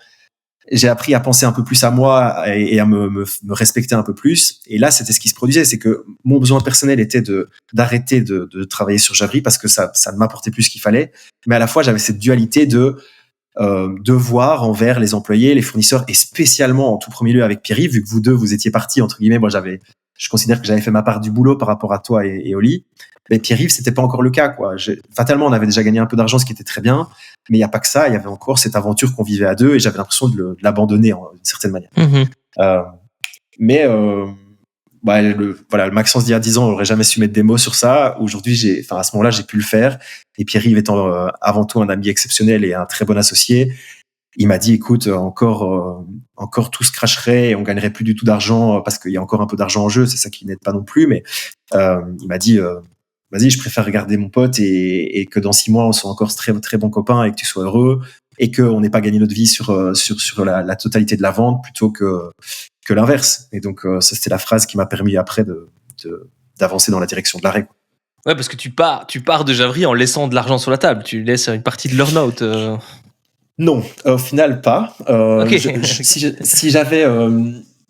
j'ai appris à penser un peu plus à moi et à me respecter un peu plus. Et là, c'était ce qui se produisait, c'est que mon besoin personnel était d'arrêter de travailler sur Javry parce que ça ne m'apportait plus ce qu'il fallait. Mais à la fois, j'avais cette dualité de devoir envers les employés, les fournisseurs et spécialement en tout premier lieu avec Pierre-Yves, vu que vous deux, vous étiez partis, entre guillemets. Moi, je considère que j'avais fait ma part du boulot par rapport à toi et Oli. Mais Pierre-Yves, c'était pas encore le cas, quoi. Fatalement, on avait déjà gagné un peu d'argent, ce qui était très bien. Mais il n'y a pas que ça. Il y avait encore cette aventure qu'on vivait à deux et j'avais l'impression de l'abandonner d'une certaine manière. Le Maxence d'il y a 10 ans n'aurait jamais su mettre des mots sur ça. Aujourd'hui, à ce moment-là, j'ai pu le faire. Et Pierre-Yves étant avant tout un ami exceptionnel et un très bon associé, il m'a dit, écoute, encore tout se cracherait et on gagnerait plus du tout d'argent parce qu'il y a encore un peu d'argent en jeu. C'est ça qui n'aide pas non plus. Mais il m'a dit, vas-y, je préfère regarder mon pote et que dans 6 mois, on soit encore très, très bons copains et que tu sois heureux et qu'on n'ait pas gagné notre vie sur la totalité de la vente plutôt que l'inverse. Et donc, ça, c'était la phrase qui m'a permis après d'avancer dans la direction de l'arrêt. Ouais, parce que tu pars de Javry en laissant de l'argent sur la table. Tu laisses une partie de l'earn-out. Non, au final, pas. Okay. Si j'avais...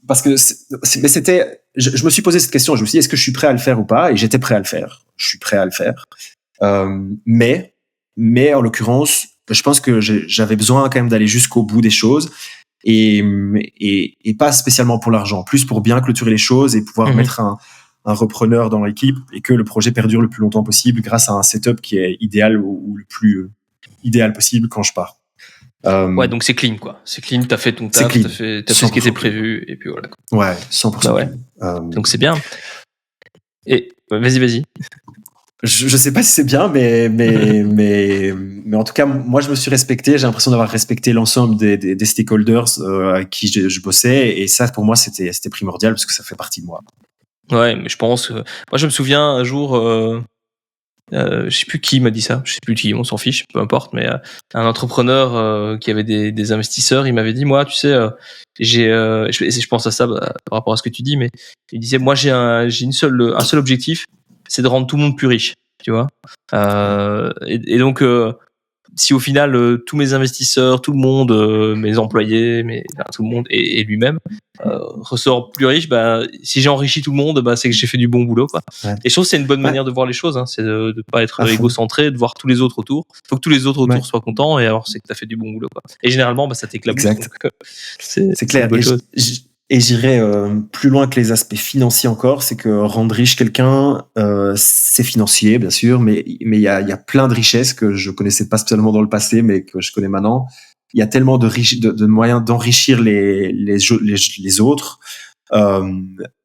parce que je me suis posé cette question, je me suis dit, est-ce que je suis prêt à le faire ou pas? Et j'étais prêt à le faire. Je suis prêt à le faire. Mais en l'occurrence, je pense que j'avais besoin quand même d'aller jusqu'au bout des choses et pas spécialement pour l'argent, plus pour bien clôturer les choses et pouvoir mettre un repreneur dans l'équipe et que le projet perdure le plus longtemps possible grâce à un setup qui est idéal ou le plus idéal possible quand je pars. Ouais, donc c'est clean, quoi. C'est clean, t'as fait ton taf, t'as fait ce qui était prévu, et puis voilà, quoi. Ouais, 100%. Bah ouais. Donc c'est bien. Et vas-y. Je sais pas si c'est bien, mais en tout cas, moi, je me suis respecté. J'ai l'impression d'avoir respecté l'ensemble des stakeholders avec qui je bossais, et ça, pour moi, c'était primordial parce que ça fait partie de moi. Ouais, mais je pense que... Moi, je me souviens un jour... je sais plus qui m'a dit ça, je sais plus qui, on s'en fiche, peu importe, mais un entrepreneur qui avait des investisseurs, il m'avait dit, moi, tu sais, je pense à ça par rapport à ce que tu dis, mais il disait, moi, j'ai un seul objectif, c'est de rendre tout le monde plus riche, tu vois. Et donc, si au final tous mes investisseurs, tout le monde, mes employés, tout le monde et lui-même ressort plus riche, si j'ai enrichi tout le monde, c'est que j'ai fait du bon boulot, quoi. Ouais. Et je trouve que c'est une bonne manière de voir les choses, hein, c'est de pas être égocentré, de voir tous les autres autour. Faut que tous les autres autour soient contents et alors c'est que t'as fait du bon boulot, quoi. Et généralement, ça t'éclabousse. Exact. Donc, c'est clair. Et j'irais plus loin que les aspects financiers encore, c'est que rendre riche quelqu'un, c'est financier, bien sûr, mais il y a plein de richesses que je connaissais pas spécialement dans le passé, mais que je connais maintenant. Il y a tellement de moyens d'enrichir les autres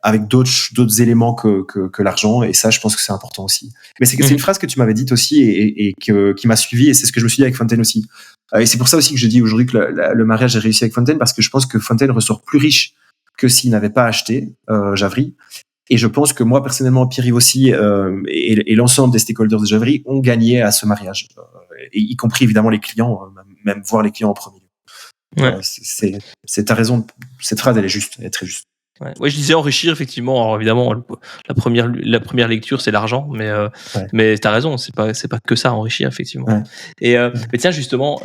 avec d'autres éléments que l'argent, et ça, je pense que c'est important aussi. Mais c'est une phrase que tu m'avais dite aussi et qui m'a suivi, et c'est ce que je me suis dit avec Fontaine aussi. Et c'est pour ça aussi que je dis aujourd'hui que le mariage a réussi avec Fontaine, parce que je pense que Fontaine ressort plus riche que s'il n'avait pas acheté Javry. Et je pense que moi, personnellement, Pierre-Yves aussi, et l'ensemble des stakeholders de Javry ont gagné à ce mariage, et y compris évidemment les clients, même voir les clients en premier lieu. Ouais. C'est ta raison, cette phrase, elle est très juste. Ouais, je disais enrichir, effectivement. Alors évidemment, la première lecture, c'est l'argent, mais t'as raison, c'est pas que ça, enrichir, effectivement. Ouais. Et mais tiens, justement,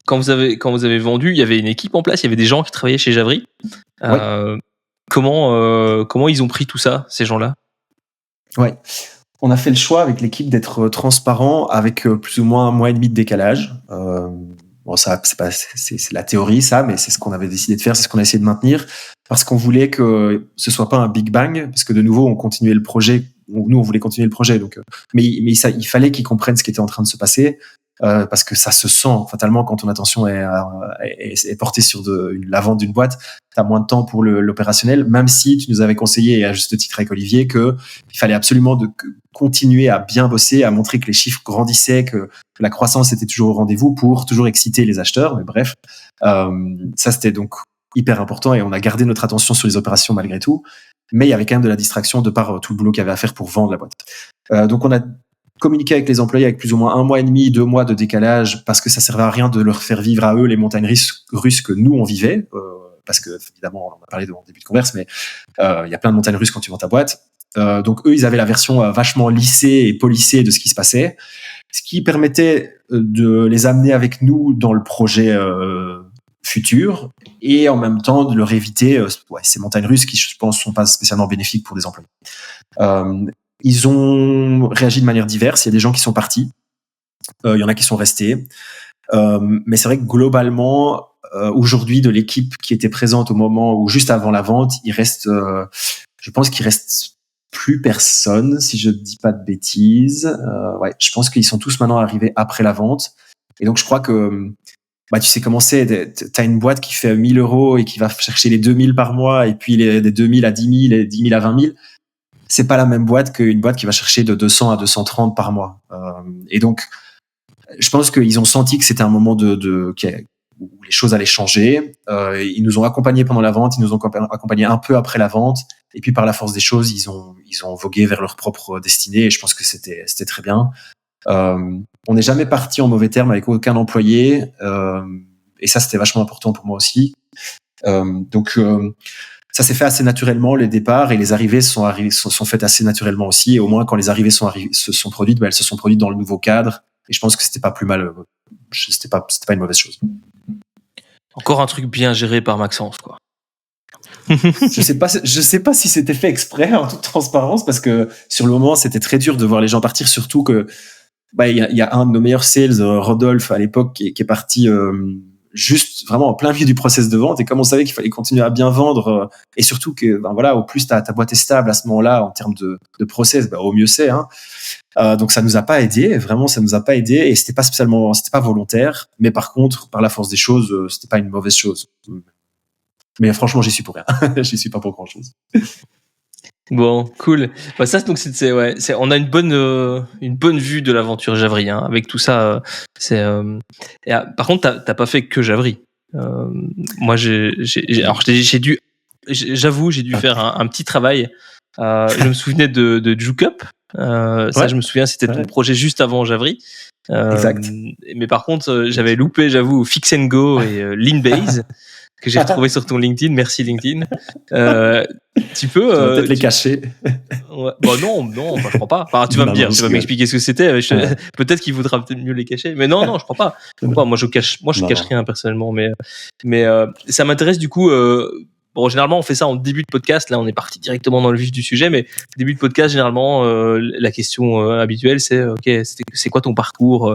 quand vous avez vendu, il y avait une équipe en place, il y avait des gens qui travaillaient chez Javry. Ouais. Comment ils ont pris tout ça, ces gens-là? Ouais. On a fait le choix avec l'équipe d'être transparent avec plus ou moins 1 mois et demi de décalage. Bon, ça, c'est la théorie, ça, mais c'est ce qu'on avait décidé de faire, c'est ce qu'on a essayé de maintenir, parce qu'on voulait que ce soit pas un Big Bang, parce que de nouveau, on continuait le projet. Nous, on voulait continuer le projet, donc, mais il fallait qu'ils comprennent ce qui était en train de se passer, parce que ça se sent fatalement quand ton attention est portée sur la vente d'une boîte. T'as moins de temps pour l'opérationnel, même si tu nous avais conseillé, et à juste titre avec Olivier, que il fallait absolument continuer à bien bosser, à montrer que les chiffres grandissaient, que la croissance était toujours au rendez-vous pour toujours exciter les acheteurs. Mais bref, ça c'était donc hyper important et on a gardé notre attention sur les opérations malgré tout. Mais il y avait quand même de la distraction de par tout le boulot qu'il y avait à faire pour vendre la boîte. Donc on a communiqué avec les employés avec plus ou moins 1 mois et demi, 2 mois de décalage, parce que ça servait à rien de leur faire vivre à eux les montagnes russes que nous on vivait. Parce que évidemment, on en a parlé en début de converse, mais il y a plein de montagnes russes quand tu vends ta boîte. Donc eux, ils avaient la version vachement lissée et polissée de ce qui se passait, ce qui permettait de les amener avec nous dans le projet futur et en même temps de leur éviter ces montagnes russes qui, je pense, sont pas spécialement bénéfiques pour des employés. Ils ont réagi de manière diverse. Il y a des gens qui sont partis, il y en a qui sont restés, mais c'est vrai que globalement, aujourd'hui, de l'équipe qui était présente au moment où juste avant la vente, il reste, je pense qu'il reste plus personne, si je dis pas de bêtises. Ouais, je pense qu'ils sont tous maintenant arrivés après la vente. Et donc, je crois que, tu sais comment c'est, t'as une boîte qui fait 1 000 € et qui va chercher les 2 000 par mois et puis des 2 000 à 10 000 et 10 000 à 20 000. C'est pas la même boîte qu'une boîte qui va chercher de 200 à 230 par mois. Et donc, je pense qu'ils ont senti que c'était un moment où les choses allaient changer. Ils nous ont accompagnés pendant la vente, ils nous ont accompagnés un peu après la vente, et puis par la force des choses, ils ont vogué vers leur propre destinée, et je pense que c'était très bien. On n'est jamais parti en mauvais termes avec aucun employé, et ça c'était vachement important pour moi aussi. Donc ça s'est fait assez naturellement, les départs, et les arrivées sont faites assez naturellement aussi, et au moins quand les arrivées se sont produites, elles se sont produites dans le nouveau cadre, et je pense que c'était pas plus mal, c'était pas une mauvaise chose. Encore un truc bien géré par Maxence, quoi. Je sais pas si c'était fait exprès, en toute transparence, parce que sur le moment, c'était très dur de voir les gens partir, surtout que, il y a un de nos meilleurs sales, Rodolphe, à l'époque, qui est parti, juste vraiment en plein milieu du process de vente, et comme on savait qu'il fallait continuer à bien vendre, et surtout que, au plus ta boîte est stable à ce moment-là, en termes de process, au mieux c'est, hein. Donc ça nous a pas aidé, vraiment ça nous a pas aidé, et c'était pas volontaire, mais par contre par la force des choses, c'était pas une mauvaise chose. Mais franchement j'y suis pour rien, j'y suis pas pour grand chose. Bon, cool. Ça donc on a une bonne vue de l'aventure Javry, hein, avec tout ça. Par contre t'as pas fait que Javry. Moi j'avoue j'ai dû faire un petit travail. Je me souvenais de Jukup. Ça, je me souviens, c'était ton projet juste avant Javry. Exact. Mais par contre, j'avais loupé, j'avoue, Fix and Go et Leanbase que j'ai retrouvé sur ton LinkedIn. Merci LinkedIn. Tu peux peut-être les cacher. Ouais. Non, je crois pas. Enfin, tu vas me dire, tu vas m'expliquer ce que c'était. Peut-être qu'il voudra peut-être mieux les cacher. Mais non, je crois pas. Moi, je cache rien personnellement. Mais ça m'intéresse du coup. Bon, généralement, on fait ça en début de podcast. Là, on est parti directement dans le vif du sujet, mais début de podcast, généralement, la question habituelle, c'est c'est quoi ton parcours,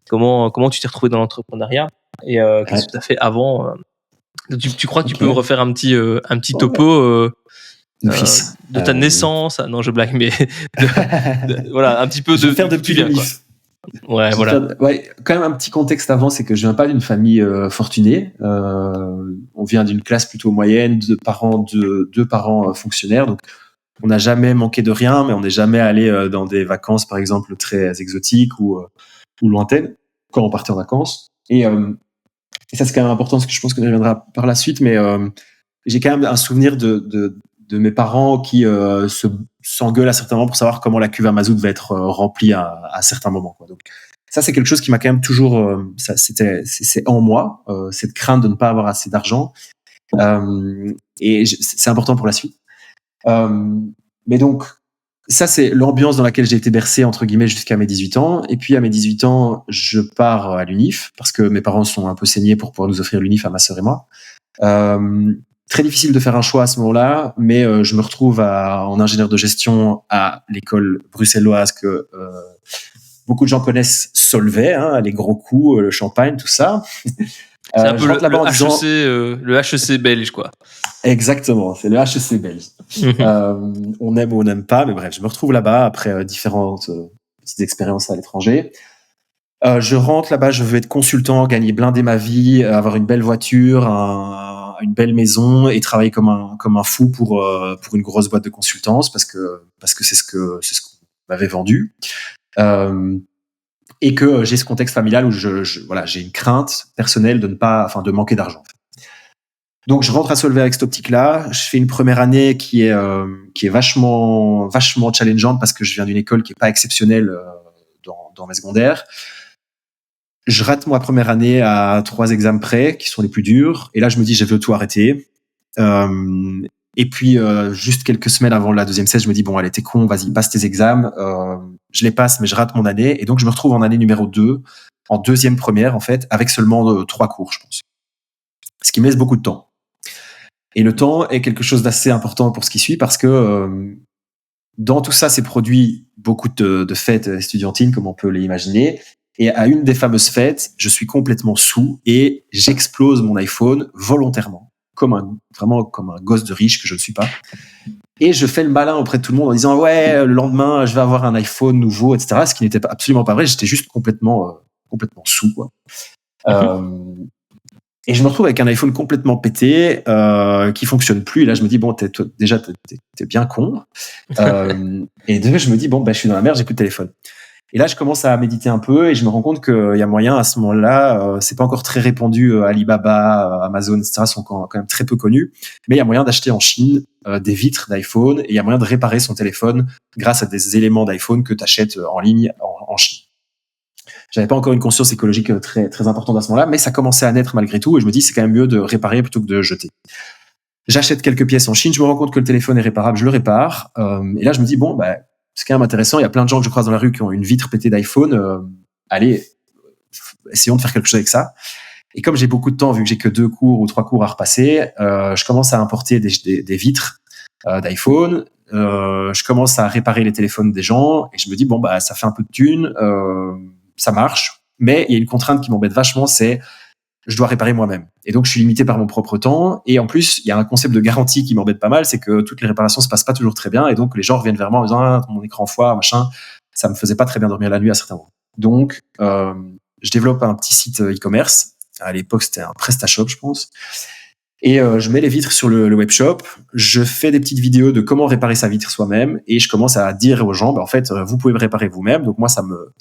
comment tu t'es retrouvé dans l'entrepreneuriat et qu'est-ce que tu as fait avant. Tu crois que tu peux me refaire un petit topo de ta naissance? Non, je blague, mais voilà, un petit peu de faire depuis le NIF. Ouais, voilà. Quand même un petit contexte avant, c'est que je viens pas d'une famille fortunée. On vient d'une classe plutôt moyenne, deux parents fonctionnaires, donc on n'a jamais manqué de rien, mais on n'est jamais allé dans des vacances, par exemple, très exotiques ou lointaines quand on partait en vacances. Et ça, c'est quand même important, parce que je pense qu'on y reviendra par la suite, mais j'ai quand même un souvenir de mes parents qui s'engueulent à certains moments pour savoir comment la cuve à mazout va être remplie à certains moments, quoi. Donc ça, c'est quelque chose qui m'a quand même toujours c'est en moi, cette crainte de ne pas avoir assez d'argent, et c'est important pour la suite. Mais donc ça, c'est l'ambiance dans laquelle j'ai été bercé, entre guillemets, jusqu'à mes 18 ans. Et puis à mes 18 ans, je pars à l'UNIF, parce que mes parents sont un peu saignés pour pouvoir nous offrir l'UNIF à ma sœur et moi. Très difficile de faire un choix à ce moment-là, mais je me retrouve en ingénieur de gestion à l'école bruxelloise que beaucoup de gens connaissent, Solvay, hein, les gros coups, le champagne, tout ça. C'est un peu le HEC belge, quoi. Exactement, c'est le HEC belge. On aime ou on n'aime pas, mais bref, je me retrouve là-bas après différentes petites expériences à l'étranger. Je rentre là-bas, je veux être consultant, gagner blindé ma vie, avoir une belle voiture, une belle maison et travailler comme un fou pour une grosse boîte de consultance parce que c'est ce qu'on m'avait vendu. Et que j'ai ce contexte familial où j'ai une crainte personnelle de manquer d'argent. Donc je rentre à Solvay avec cette optique-là. Je fais une première année qui est vachement challengeante parce que je viens d'une école qui est pas exceptionnelle dans mes secondaires. Je rate ma première année à 3 examens près qui sont les plus durs. Et là je me dis je veux tout arrêter. Et puis juste quelques semaines avant la deuxième session, je me dis bon allez t'es con, vas-y passe tes examens. Je les passe mais je rate mon année et donc je me retrouve en année numéro 2, en deuxième première en fait, avec seulement 3 cours je pense. Ce qui me laisse beaucoup de temps. Et le temps est quelque chose d'assez important pour ce qui suit parce que dans tout ça c'est produit beaucoup de fêtes estudiantines comme on peut l'imaginer. Et à une des fameuses fêtes, je suis complètement saoul et j'explose mon iPhone volontairement. Vraiment comme un gosse de riche que je ne suis pas. Et je fais le malin auprès de tout le monde en disant ouais, le lendemain, je vais avoir un iPhone nouveau, etc. Ce qui n'était absolument pas vrai. J'étais juste complètement sous, quoi. Et je me retrouve avec un iPhone complètement pété, qui fonctionne plus. Et là, je me dis bon, t'es bien con. Et deux, je me dis bon, je suis dans la merde, j'ai plus de téléphone. Et là, je commence à méditer un peu et je me rends compte qu'il y a moyen à ce moment-là, c'est pas encore très répandu, Alibaba, Amazon, etc. sont quand même très peu connus, mais il y a moyen d'acheter en Chine des vitres d'iPhone et il y a moyen de réparer son téléphone grâce à des éléments d'iPhone que tu achètes en ligne en Chine. J'avais pas encore une conscience écologique très, très importante à ce moment-là, mais ça commençait à naître malgré tout et je me dis c'est quand même mieux de réparer plutôt que de jeter. J'achète quelques pièces en Chine, je me rends compte que le téléphone est réparable, je le répare, et là je me dis bon, c'est quand même intéressant. Il y a plein de gens que je croise dans la rue qui ont une vitre pétée d'iPhone. Allez, essayons de faire quelque chose avec ça. Et comme j'ai beaucoup de temps, vu que j'ai que 2 cours ou 3 cours à repasser, je commence à importer des vitres d'iPhone. Je commence à réparer les téléphones des gens et je me dis bon ça fait un peu de thunes, ça marche. Mais il y a une contrainte qui m'embête vachement, c'est je dois réparer moi-même. Et donc, je suis limité par mon propre temps. Et en plus, il y a un concept de garantie qui m'embête pas mal, c'est que toutes les réparations se passent pas toujours très bien. Et donc, les gens reviennent vers moi en disant, mon écran foire, machin. Ça me faisait pas très bien dormir la nuit à certains moments. Donc, je développe un petit site e-commerce. À l'époque, c'était un PrestaShop, je pense. Et je mets les vitres sur le webshop. Je fais des petites vidéos de comment réparer sa vitre soi-même. Et je commence à dire aux gens, en fait, vous pouvez me réparer vous-même. Donc, moi, ça me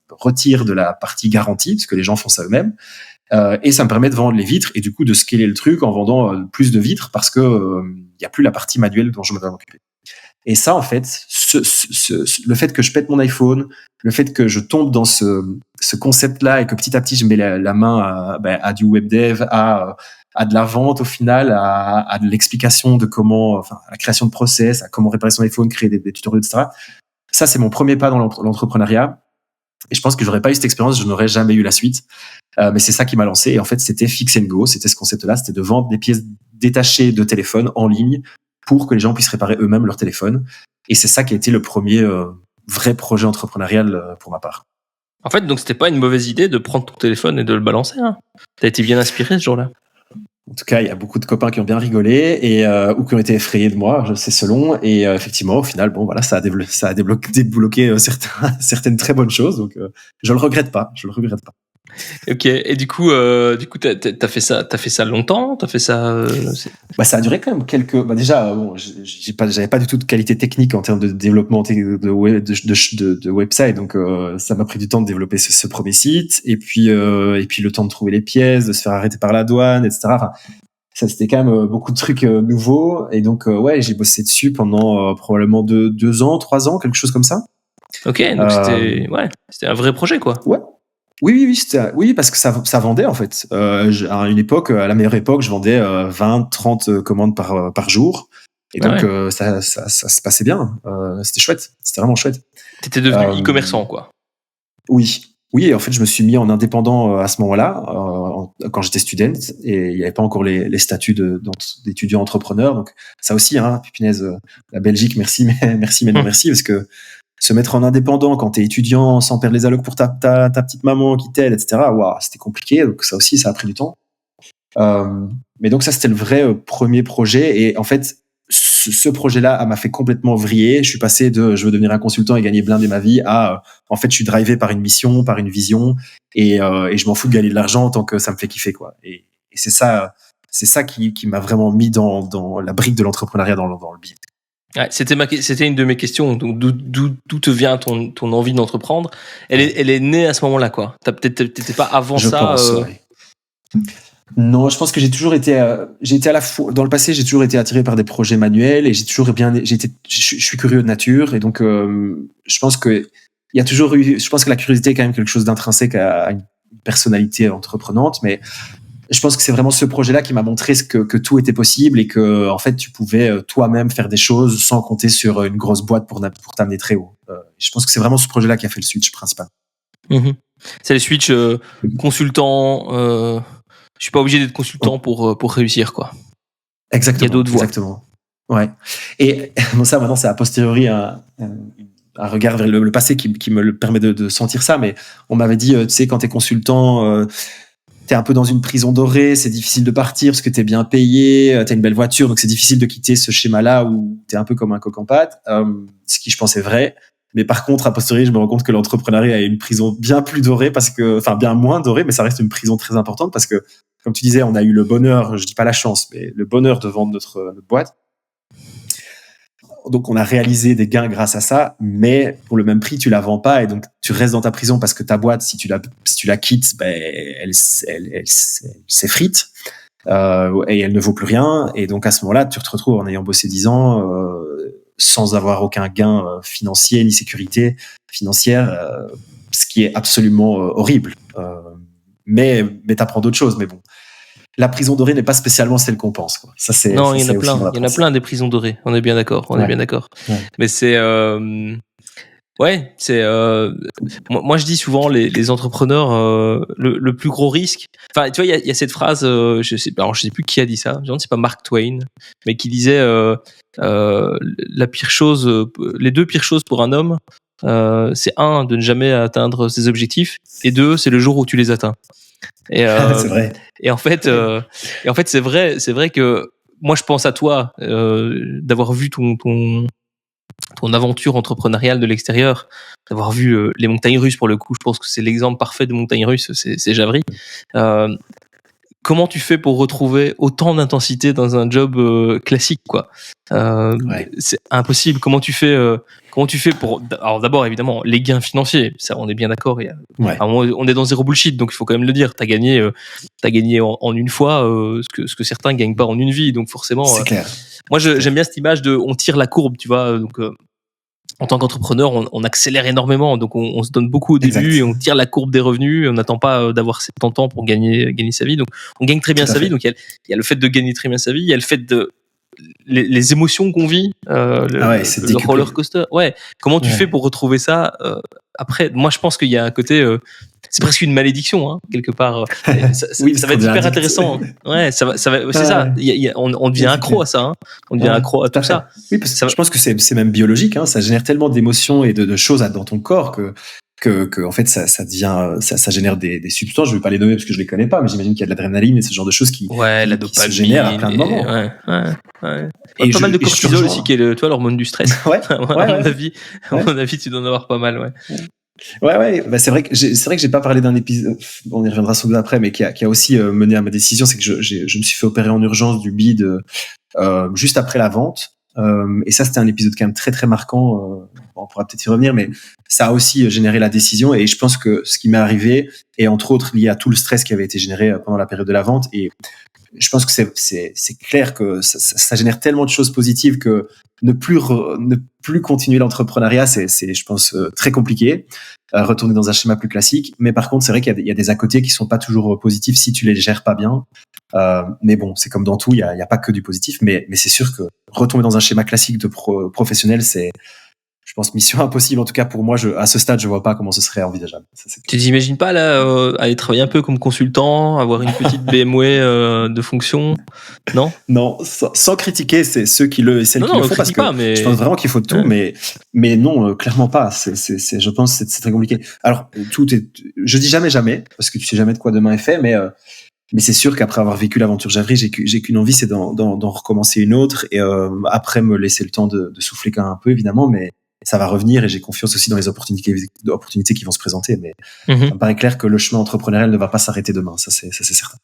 retire de la partie garantie, parce que les gens font ça eux-mêmes. Et ça me permet de vendre les vitres et du coup de scaler le truc en vendant plus de vitres parce que y a plus la partie manuelle dont je me dois m'occuper. Et ça, en fait, le fait que je pète mon iPhone, le fait que je tombe dans ce concept-là et que petit à petit je mets la main à du web dev, à de la vente au final, à de l'explication de comment, à la création de process, à comment réparer son iPhone, créer des tutoriels, etc. Ça, c'est mon premier pas dans l'entrepreneuriat. Et je pense que j'aurais pas eu cette expérience, je n'aurais jamais eu la suite. Mais c'est ça qui m'a lancé. Et en fait, c'était Fix & Go. C'était ce concept-là. C'était de vendre des pièces détachées de téléphone en ligne pour que les gens puissent réparer eux-mêmes leur téléphone. Et c'est ça qui a été le premier vrai projet entrepreneurial pour ma part. En fait, donc c'était pas une mauvaise idée de prendre ton téléphone et de le balancer. Hein. T'as été bien inspiré ce jour-là. En tout cas, il y a beaucoup de copains qui ont bien rigolé ou qui ont été effrayés de moi, c'est selon. Et effectivement, au final, ça a débloqué certaines très bonnes choses. Donc, je le regrette pas. Ok. Et du coup, t'as fait ça longtemps. T'as fait ça. Ça a duré quand même quelques. Déjà, j'avais pas du tout de qualité technique en termes de développement de website, donc ça m'a pris du temps de développer ce premier site, et puis le temps de trouver les pièces, de se faire arrêter par la douane, etc. Enfin, ça c'était quand même beaucoup de trucs nouveaux, et donc j'ai bossé dessus pendant probablement 2 ans, 3 ans, quelque chose comme ça. Ok, donc c'était un vrai projet, quoi. Ouais. Oui, parce que ça vendait en fait. À une époque, à la meilleure époque, je vendais 20-30 commandes par jour. Et donc, ça se passait bien. C'était chouette. C'était vraiment chouette. T'étais devenu e-commerçant, quoi. Oui. Oui, en fait, je me suis mis en indépendant à ce moment-là, quand j'étais student, et il n'y avait pas encore les statuts d'étudiant entrepreneur. Donc ça aussi, hein, punaise, la Belgique, merci, mais merci, mais non merci, parce que se mettre en indépendant quand t'es étudiant, sans perdre les allocs pour ta petite maman qui t'aide, etc. Waouh, c'était compliqué. Donc ça aussi, ça a pris du temps. Mais donc ça, c'était le vrai premier projet. Et en fait, ce projet-là m'a fait complètement vriller. Je suis passé de je veux devenir un consultant et gagner blindé ma vie à en fait, je suis drivé par une mission, par une vision, et je m'en fous de gagner de l'argent tant que ça me fait kiffer, quoi. Et c'est ça qui m'a vraiment mis dans la brique de l'entrepreneuriat dans le beat. Ouais, c'était une de mes questions. Donc, d'où te vient ton envie d'entreprendre? Elle est née à ce moment-là, quoi. T'étais pas avant je ça. Pense, ouais. Non, je pense que j'ai toujours été à la fois dans le passé, j'ai toujours été attiré par des projets manuels et je suis curieux de nature, et donc je pense que la curiosité est quand même quelque chose d'intrinsèque à une personnalité entreprenante, mais je pense que c'est vraiment ce projet-là qui m'a montré que tout était possible et que en fait tu pouvais toi-même faire des choses sans compter sur une grosse boîte pour t'amener très haut. Je pense que c'est vraiment ce projet-là qui a fait le switch principal. Mmh. C'est le switch consultant. Je suis pas obligé d'être consultant pour réussir, quoi. Exactement. Il y a d'autres voies. Exactement. Ouais. Et bon, ça maintenant c'est a posteriori un regard vers le passé qui me le permet de sentir ça. Mais on m'avait dit, tu sais, quand t'es consultant, t'es un peu dans une prison dorée, c'est difficile de partir parce que t'es bien payé, t'as une belle voiture, donc c'est difficile de quitter ce schéma-là où t'es un peu comme un coq en pâte. Ce qui, je pense, est vrai. Mais par contre, a posteriori, je me rends compte que l'entrepreneuriat est une prison bien plus dorée bien moins dorée, mais ça reste une prison très importante parce que, comme tu disais, on a eu le bonheur, je dis pas la chance, mais le bonheur de vendre notre boîte. Donc, on a réalisé des gains grâce à ça, mais pour le même prix, tu la vends pas et donc tu restes dans ta prison parce que ta boîte, si tu la quittes, elle s'effrite et elle ne vaut plus rien. Et donc, à ce moment-là, tu te retrouves en ayant bossé 10 ans sans avoir aucun gain financier ni sécurité financière, ce qui est absolument horrible. Mais t'apprends d'autres choses. Mais bon, la prison dorée n'est pas spécialement celle qu'on pense, quoi. Ça, c'est, non, ça, il y en a plein. Il y en a plein des prisons dorées. On est bien d'accord. Ouais. Mais c'est ouais, c'est moi je dis souvent les entrepreneurs le plus gros risque. Enfin, tu vois, il y a cette phrase, je sais plus qui a dit ça. Je ne sais pas, Mark Twain, mais qui disait la pire chose, les deux pires choses pour un homme, c'est un, de ne jamais atteindre ses objectifs, et deux, c'est le jour où tu les atteins. Et c'est vrai. Et en fait, c'est vrai que moi je pense à toi d'avoir vu ton aventure entrepreneuriale de l'extérieur, d'avoir vu les montagnes russes. Pour le coup, je pense que c'est l'exemple parfait de montagne russe, c'est Javry. Comment tu fais pour retrouver autant d'intensité dans un job classique, quoi? C'est impossible. Comment tu fais pour... Alors d'abord, évidemment, les gains financiers, ça, on est bien d'accord. On est dans zéro bullshit, donc il faut quand même le dire. T'as gagné en une fois ce que certains gagnent pas en une vie, donc forcément. C'est clair. Moi, j'aime bien cette image de on tire la courbe, tu vois. Donc en tant qu'entrepreneur, on accélère énormément, donc on se donne beaucoup au début et on tire la courbe des revenus. On n'attend pas d'avoir 70 ans pour gagner sa vie. Donc on gagne très bien sa vie. Donc il y a le fait de gagner très bien sa vie, il y a le fait de les émotions qu'on vit, le roller coaster. Ouais. Comment tu fais pour retrouver ça après? Moi, je pense qu'il y a un côté, c'est presque une malédiction, hein, quelque part. Ça va être hyper intéressant. Ouais, ça va, c'est ça. On devient accro à ça. Hein. On devient accro à tout ça. Oui, parce que je pense que c'est même biologique. Hein. Ça génère tellement d'émotions et de choses dans ton corps que en fait ça devient ça génère des substances. Je vais pas les nommer parce que je les connais pas, mais j'imagine qu'il y a de l'adrénaline et ce genre de choses qui se génèrent à plein de moments. Ouais. Et pas mal de cortisol aussi, qui est l'hormone du stress. À mon avis, tu dois en avoir pas mal. Ouais. Bah, c'est vrai que j'ai pas parlé d'un épisode, on y reviendra sans doute après, mais qui a aussi mené à ma décision, c'est que je me suis fait opérer en urgence du bide juste après la vente. Et ça, c'était un épisode quand même très très marquant. On pourra peut-être y revenir, mais ça a aussi généré la décision. Et je pense que ce qui m'est arrivé est entre autres lié à tout le stress qui avait été généré pendant la période de la vente. Et je pense que c'est clair que ça génère tellement de choses positives que ne plus continuer l'entrepreneuriat, c'est je pense très compliqué. Retourner dans un schéma plus classique. Mais par contre, c'est vrai qu'il y a des à côté qui sont pas toujours positifs si tu les gères pas bien. Mais bon, c'est comme dans tout, il y a pas que du positif. Mais c'est sûr que retomber dans un schéma classique de professionnel, pense mission impossible. En tout cas, pour moi, à ce stade, je vois pas comment ce serait envisageable. Ça, Tu t'imagines pas là aller travailler un peu comme consultant, avoir une petite BMW de fonction, non? Non, sans critiquer, c'est ceux qui le font parce que mais... je pense vraiment qu'il faut tout, mais non, clairement pas. Je pense que c'est très compliqué. Alors, je dis jamais, parce que tu sais jamais de quoi demain est fait, mais c'est sûr qu'après avoir vécu l'aventure Javry, j'ai qu'une envie, c'est d'en recommencer une autre et après me laisser le temps de souffler quand même un peu, évidemment, mais ça va revenir et j'ai confiance aussi dans les opportunités qui vont se présenter. Mais ça me paraît clair que le chemin entrepreneurial ne va pas s'arrêter demain, ça c'est certain.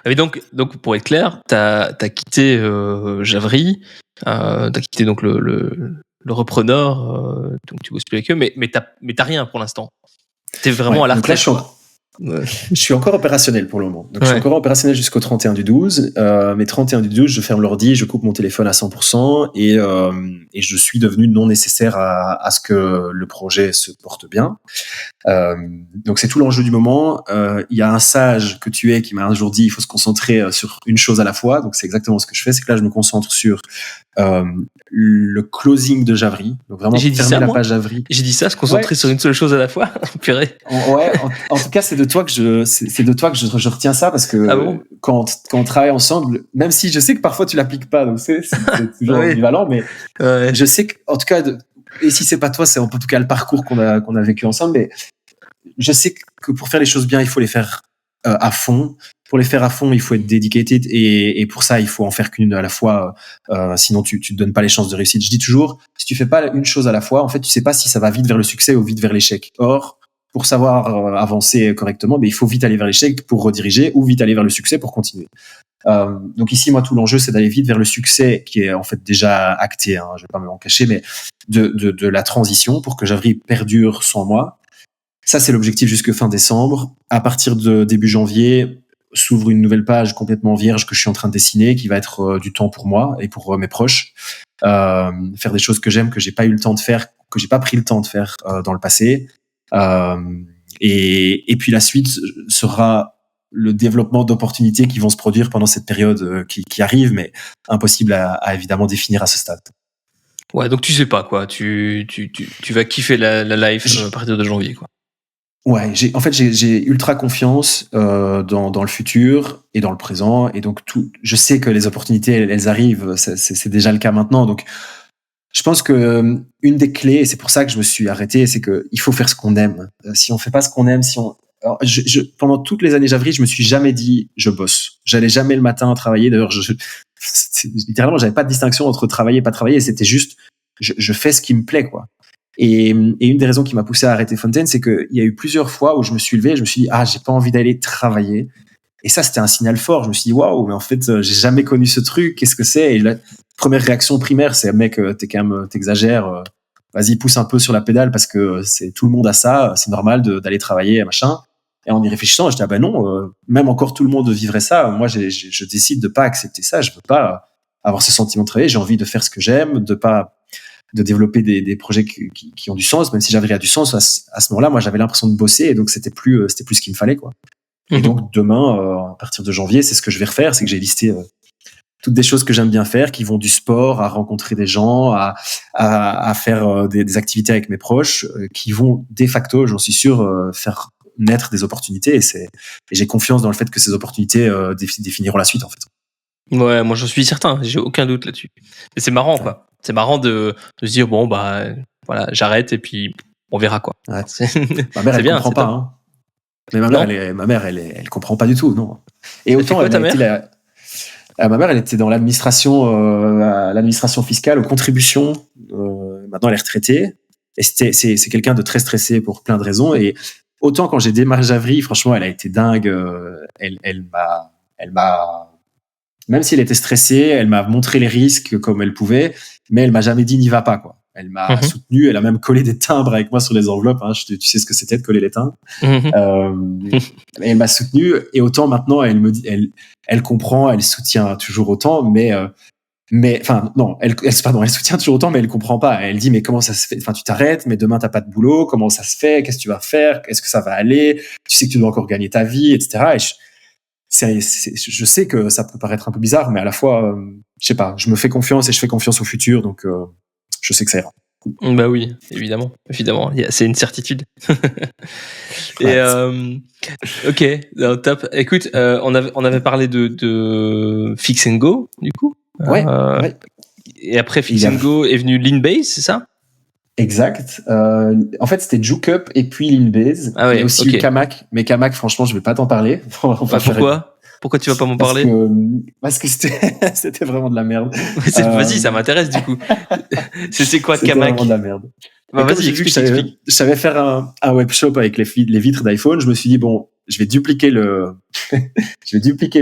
Et donc pour être clair, t'as quitté Javry, t'as quitté donc le repreneur, donc tu bosses plus avec eux, mais t'as rien pour l'instant. T'es vraiment à la retraite. Je suis encore opérationnel pour le moment. Donc, je suis encore opérationnel jusqu'au 31 du 12. Mais 31 du 12, je ferme l'ordi, je coupe mon téléphone à 100% et je suis devenu non nécessaire à ce que le projet se porte bien. Donc, c'est tout l'enjeu du moment. Il y a un sage que tu es qui m'a un jour dit il faut se concentrer sur une chose à la fois. Donc, c'est exactement ce que je fais. C'est que là, je me concentre sur le closing de Javry. Donc, vraiment fermer la page Javry. J'ai dit ça, se concentrer sur une seule chose à la fois. Purée. Ouais, en tout cas, c'est de toi que je retiens ça parce que quand on travaille ensemble, même si je sais que parfois tu l'appliques pas, donc c'est toujours ambivalent, mais je sais que, en tout cas, et si c'est pas toi, c'est en tout cas le parcours qu'on a vécu ensemble, mais je sais que pour faire les choses bien, il faut les faire à fond. Pour les faire à fond, il faut être dedicated et pour ça, il faut en faire qu'une à la fois. Sinon, tu te donnes pas les chances de réussite. Je dis toujours, si tu fais pas une chose à la fois, en fait, tu sais pas si ça va vite vers le succès ou vite vers l'échec. Or, pour savoir avancer correctement, il faut vite aller vers l'échec pour rediriger ou vite aller vers le succès pour continuer. Donc ici, moi, tout l'enjeu, c'est d'aller vite vers le succès qui est en fait déjà acté. Je vais pas me en cacher, mais de la transition pour que Javry perdure sans moi. Ça, c'est l'objectif jusque fin décembre. À partir de début janvier, s'ouvre une nouvelle page complètement vierge que je suis en train de dessiner, qui va être du temps pour moi et pour mes proches. Faire des choses que j'aime, que j'ai pas eu le temps de faire, que j'ai pas pris le temps de faire dans le passé. Et puis la suite sera le développement d'opportunités qui vont se produire pendant cette période qui arrive, mais impossible à évidemment définir à ce stade. Ouais, donc tu sais pas quoi, tu vas kiffer la life à partir de janvier quoi. Ouais, j'ai ultra confiance dans le futur et dans le présent, et donc je sais que les opportunités elles arrivent, c'est déjà le cas maintenant, donc je pense que une des clés, et c'est pour ça que je me suis arrêté, c'est que il faut faire ce qu'on aime. Si on fait pas ce qu'on aime, alors, pendant toutes les années Javry, je me suis jamais dit je bosse. J'allais jamais le matin travailler. D'ailleurs, littéralement, j'avais pas de distinction entre travailler et pas travailler. C'était juste je fais ce qui me plaît, quoi. Et une des raisons qui m'a poussé à arrêter Fontaine, c'est qu'il y a eu plusieurs fois où je me suis levé et je me suis dit j'ai pas envie d'aller travailler. Et ça, c'était un signal fort. Je me suis dit waouh, mais en fait, j'ai jamais connu ce truc. Qu'est-ce que c'est? Et la première réaction primaire, c'est mec, t'exagères. Vas-y, pousse un peu sur la pédale parce que c'est tout le monde a ça. C'est normal d'aller travailler, machin. Et en y réfléchissant, je dis non, même encore tout le monde vivrait ça. Moi, je décide de pas accepter ça. Je veux pas avoir ce sentiment de travailler. J'ai envie de faire ce que j'aime, de développer des projets qui ont du sens, même si Javry a du sens. À ce moment-là, moi, j'avais l'impression de bosser et donc c'était plus ce qu'il me fallait, quoi. Et donc demain, à partir de janvier, c'est ce que je vais refaire, c'est que j'ai listé toutes des choses que j'aime bien faire, qui vont du sport à rencontrer des gens, à faire des activités avec mes proches, qui vont de facto, j'en suis sûr, faire naître des opportunités. Et j'ai confiance dans le fait que ces opportunités définiront la suite, en fait. Ouais, moi j'en suis certain, j'ai aucun doute là-dessus. Mais c'est marrant, quoi. C'est marrant de se dire bon voilà, j'arrête et puis on verra, quoi. Ouais. Ma mère, elle bien, comprend pas. Hein. Mais ma mère, elle comprend pas du tout, non. Et autant ta mère ma mère, elle était dans l'administration fiscale, aux contributions. Maintenant, elle est retraitée. Et c'est quelqu'un de très stressé pour plein de raisons. Et autant quand j'ai démarré Javry, franchement, elle a été dingue. Elle m'a, même si elle était stressée, elle m'a montré les risques comme elle pouvait, mais elle m'a jamais dit n'y va pas, quoi. Elle m'a soutenu, elle a même collé des timbres avec moi sur les enveloppes. Hein. Tu sais ce que c'était de coller les timbres. Elle m'a soutenu, et autant maintenant, elle me dit, elle comprend, elle soutient toujours autant, mais enfin non, elle soutient toujours autant, mais elle comprend pas. Elle dit mais comment ça se fait? Enfin, tu t'arrêtes, mais demain t'as pas de boulot. Comment ça se fait? Qu'est-ce que tu vas faire? Est-ce que ça va aller? Tu sais que tu dois encore gagner ta vie, etc. Et je sais que ça peut paraître un peu bizarre, mais à la fois, je sais pas, je me fais confiance et je fais confiance au futur, donc je sais que ça ira. Bah oui, évidemment. C'est une certitude. Et ok, top. Écoute, on avait parlé de Fix and Go du coup. Ouais. Et après Fix and Go est venu Leanbase, c'est ça? Exact. En fait, c'était Jukup et puis Leanbase. Ah ouais, il y a aussi eu Kamak, mais Kamak, franchement, je vais pas t'en parler. Pourquoi tu vas pas m'en parler? Parce que c'était vraiment de la merde. Vas-y, ça m'intéresse du coup. C'est quoi Kamak? C'était vraiment de la merde. Vas-y, explique. Je savais faire un webshop avec les vitres d'iPhone. Je me suis dit, bon, je vais dupliquer le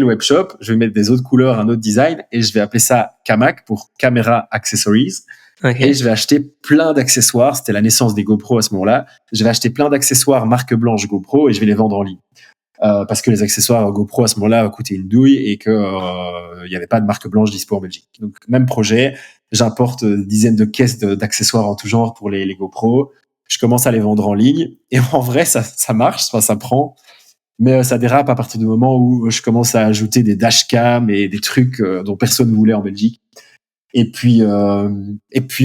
webshop. Je vais mettre des autres couleurs, un autre design, et je vais appeler ça Kamak pour Camera Accessories. Okay. Et je vais acheter plein d'accessoires. C'était la naissance des GoPro à ce moment-là. Je vais acheter plein d'accessoires marque blanche GoPro et je vais les vendre en ligne. Parce que les accessoires GoPro à ce moment-là coûtaient une douille et que il y avait pas de marque blanche dispo en Belgique. Donc même projet, j'importe dizaines de caisses d'accessoires en tout genre pour les GoPro. Je commence à les vendre en ligne et en vrai ça marche, enfin, ça prend, mais ça dérape à partir du moment où je commence à ajouter des dashcams et des trucs dont personne ne voulait en Belgique. Et puis